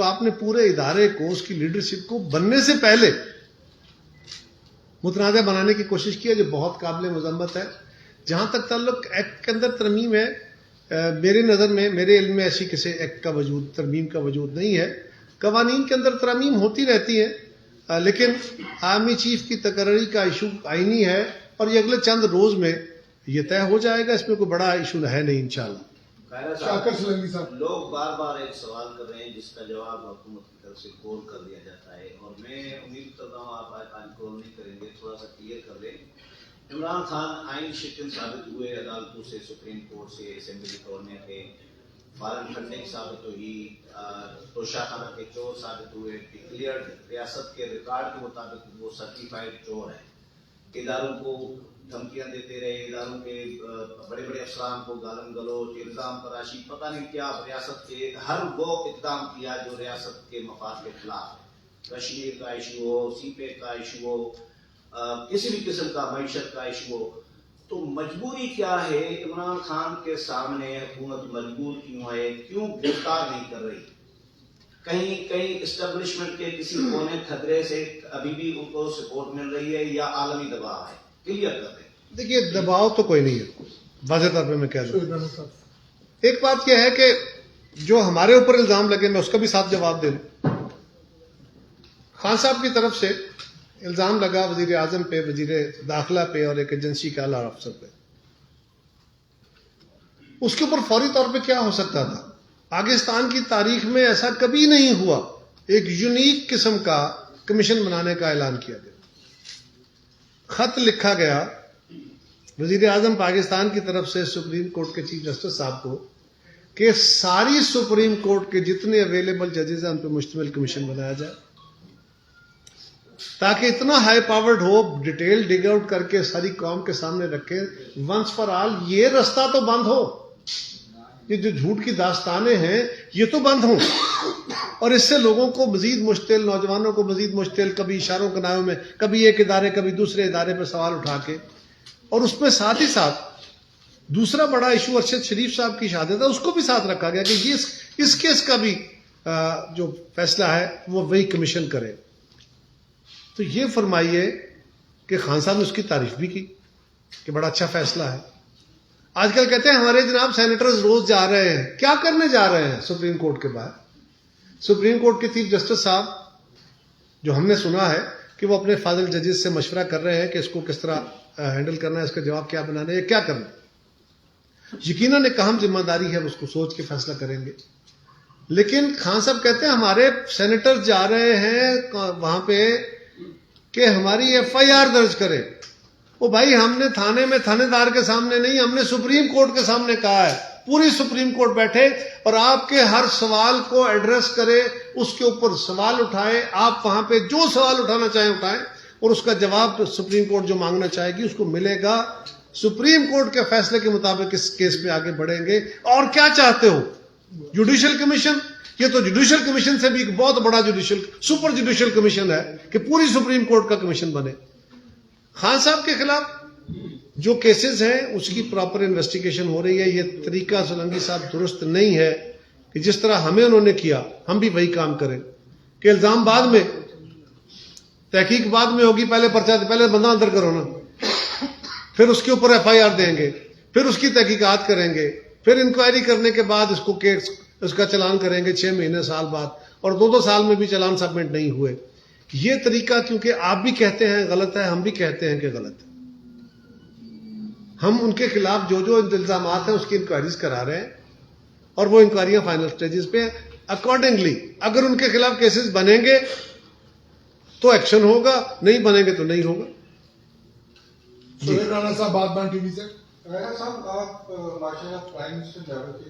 آپ نے پورے ادارے کو, اس کی لیڈرشپ کو بننے سے پہلے متنازع بنانے کی کوشش کی ہے, جو بہت قابل مذمت ہے. جہاں تک تعلق ایکٹ کے اندر ترمیم ہے, میرے نظر میں, میرے علم میں ایسی کسی ایکٹ کا وجود, ترمیم کا وجود نہیں ہے. قوانین کے اندر ترمیم ہوتی رہتی ہیں, لیکن آرمی چیف کی تقرری کا ایشو آئینی ہے, اور یہ اگلے چند روز میں یہ طے ہو جائے گا, اس میں کوئی بڑا ایشو ہے نہیں انشاءاللہ. خیرہ شاکر صاحب، سلنگی صاحب. لوگ بار بار ایک سوال کر رہے ہیں جس کا جواب حکومت کی طرف سے غور کر دیا جاتا ہے، اور میں امید کرتا ہوں آپ آج غور نہیں کریں گے، تھوڑا سا کلیئر کر لیں. عمران خان آئین شکن ثابت ہوئے عدالتوں سے، سپریم کورٹ سے، اسمبلی توڑنے کے، فارن فنڈنگ ثابت ہوئی، توشاخانہ کے چور ثابت ہوئے، ڈکلیئرڈ ریاست کے ریکارڈ کے مطابق وہ سرٹیفائڈ چور ہیں، اداروں کو دھمکیاں دیتے رہے، اداروں کے بڑے بڑے افسران کو گالم گلوچ، الزام تراشی، پتہ نہیں کیا، ریاست کے ہر وہ اقدام کیا جو ریاست کے مفاد کے خلاف ہے. کشمیر کا ایشو ہو، سی پیک کا ایشو ہو، کسی بھی قسم کا معیشت کا ایشو ہو، تو مجبوری کیا ہے؟ عمران خان کے سامنے حکومت مجبور کیوں ہے؟ کیوں گرفتار نہیں کر رہی؟ کہیں اسٹیبلشمنٹ کے کسی کونے خطرے سے ابھی بھی ان کو سپورٹ مل رہی ہے یا عالمی دباؤ ہے؟ کلیئر کر دیں. دیکھیے دباؤ تو کوئی نہیں ہے, واضح طور پہ میں کہہ دوں. شہید احمد صاحب. ایک بات یہ ہے کہ جو ہمارے اوپر الزام لگے میں اس کا بھی ساتھ جواب دے دوں. خان صاحب کی طرف سے الزام لگا وزیر اعظم پہ, وزیر داخلہ پہ اور ایک ایجنسی کے اعلیٰ افسر پہ. اس کے اوپر فوری طور پہ کیا ہو سکتا تھا؟ پاکستان کی تاریخ میں ایسا کبھی نہیں ہوا. ایک یونیک قسم کا کمیشن بنانے کا اعلان کیا گیا, خط لکھا گیا وزیر اعظم پاکستان کی طرف سے سپریم کورٹ کے چیف جسٹس صاحب کو کہ ساری سپریم کورٹ کے جتنے اویلیبل ججز ہیں ان پہ مشتمل کمیشن بنایا جائے, تاکہ اتنا ہائی پاورڈ ہو, ڈیٹیل ڈگ آؤٹ کر کے ساری قوم کے سامنے رکھے ونس فار آل. یہ رستہ تو بند ہو, یہ جو جھوٹ کی داستانیں ہیں یہ تو بند ہوں, اور اس سے لوگوں کو مزید مشتعل, نوجوانوں کو مزید مشتعل, کبھی اشاروں کنایوں میں, کبھی ایک ادارے کبھی دوسرے ادارے پہ سوال اٹھا کے. اور اس میں ساتھ ہی ساتھ دوسرا بڑا ایشو ارشد شریف صاحب کی شہادت ہے, اس کو بھی ساتھ رکھا گیا کہ یہ اس کیس کا بھی جو فیصلہ ہے وہ وہی کمیشن کرے. تو یہ فرمائیے کہ خان صاحب نے اس کی تعریف بھی کی کہ بڑا اچھا فیصلہ ہے. آج کل کہتے ہیں ہمارے جناب سینیٹرز روز جا رہے ہیں, کیا کرنے جا رہے ہیں سپریم کورٹ کے باہر؟ سپریم کورٹ کے چیف جسٹس صاحب جو ہم نے سنا ہے کہ وہ اپنے فاضل ججز سے مشورہ کر رہے ہیں کہ اس کو کس طرح ہینڈل کرنا ہے, اس کا جواب کیا بنانا ہے, کیا کرنا ہے. یقیناً ایک اہم ذمہ داری ہے, اس کو سوچ کے فیصلہ کریں گے. لیکن خان صاحب کہتے ہیں ہمارے سینیٹر جا رہے ہیں وہاں پہ کہ ہماری ایف آئی آر درج کرے. وہ بھائی ہم نے تھانے میں تھانے دار کے سامنے نہیں, ہم نے سپریم کورٹ کے سامنے کہا ہے. پوری سپریم کورٹ بیٹھے اور آپ کے ہر سوال کو ایڈریس کرے, اس کے اوپر سوال اٹھائے, آپ وہاں پہ جو سوال اٹھانا چاہیں اٹھائیں, اور اس کا جواب سپریم کورٹ جو مانگنا چاہے گی اس کو ملے گا. سپریم کورٹ کے فیصلے کے مطابق اس کیس پہ آگے بڑھیں گے. اور کیا چاہتے ہو؟ Judicial commission? یہ تو جوڈیشل کمیشن سے بھی ایک بہت بڑا سپر جوڈیشل کمیشن ہے کہ پوری سپریم کورٹ کا کمیشن بنے. خان صاحب کے خلاف جو کیسز ہیں اس کی پراپر انویسٹیگیشن ہو رہی ہے. یہ طریقہ سولنگی صاحب درست نہیں ہے کہ جس طرح ہمیں انہوں نے کیا ہم بھی وہی کام کریں کہ الزام بعد میں, تحقیق بعد میں ہوگی, پہلے بندہ اندر کرو نا, پھر اس کے اوپر ایف آئی آر دیں گے, پھر اس کی تحقیقات کریں گے, پھر انکوائری کرنے کے بعد اس کا چلان کریں گے 6 مہینے سال بعد, اور 2 سال میں بھی چلان سبمٹ نہیں ہوئے. یہ طریقہ کیونکہ آپ بھی کہتے ہیں غلط ہے, ہم بھی کہتے ہیں کہ غلط ہے. ہم ان کے خلاف جو الزامات ہیں اس کی انکوائریز کرا رہے ہیں, اور وہ انکوائریاں فائنل سٹیجز پہ. اکارڈنگلی اگر ان کے خلاف کیسز بنیں گے تو ایکشن ہوگا, نہیں بنیں گے تو نہیں ہوگا. سہیل رانا صاحب بات ٹی وی سے. رانا صاحب آپ ماشاءاللہ پرائم منسٹر لیول کے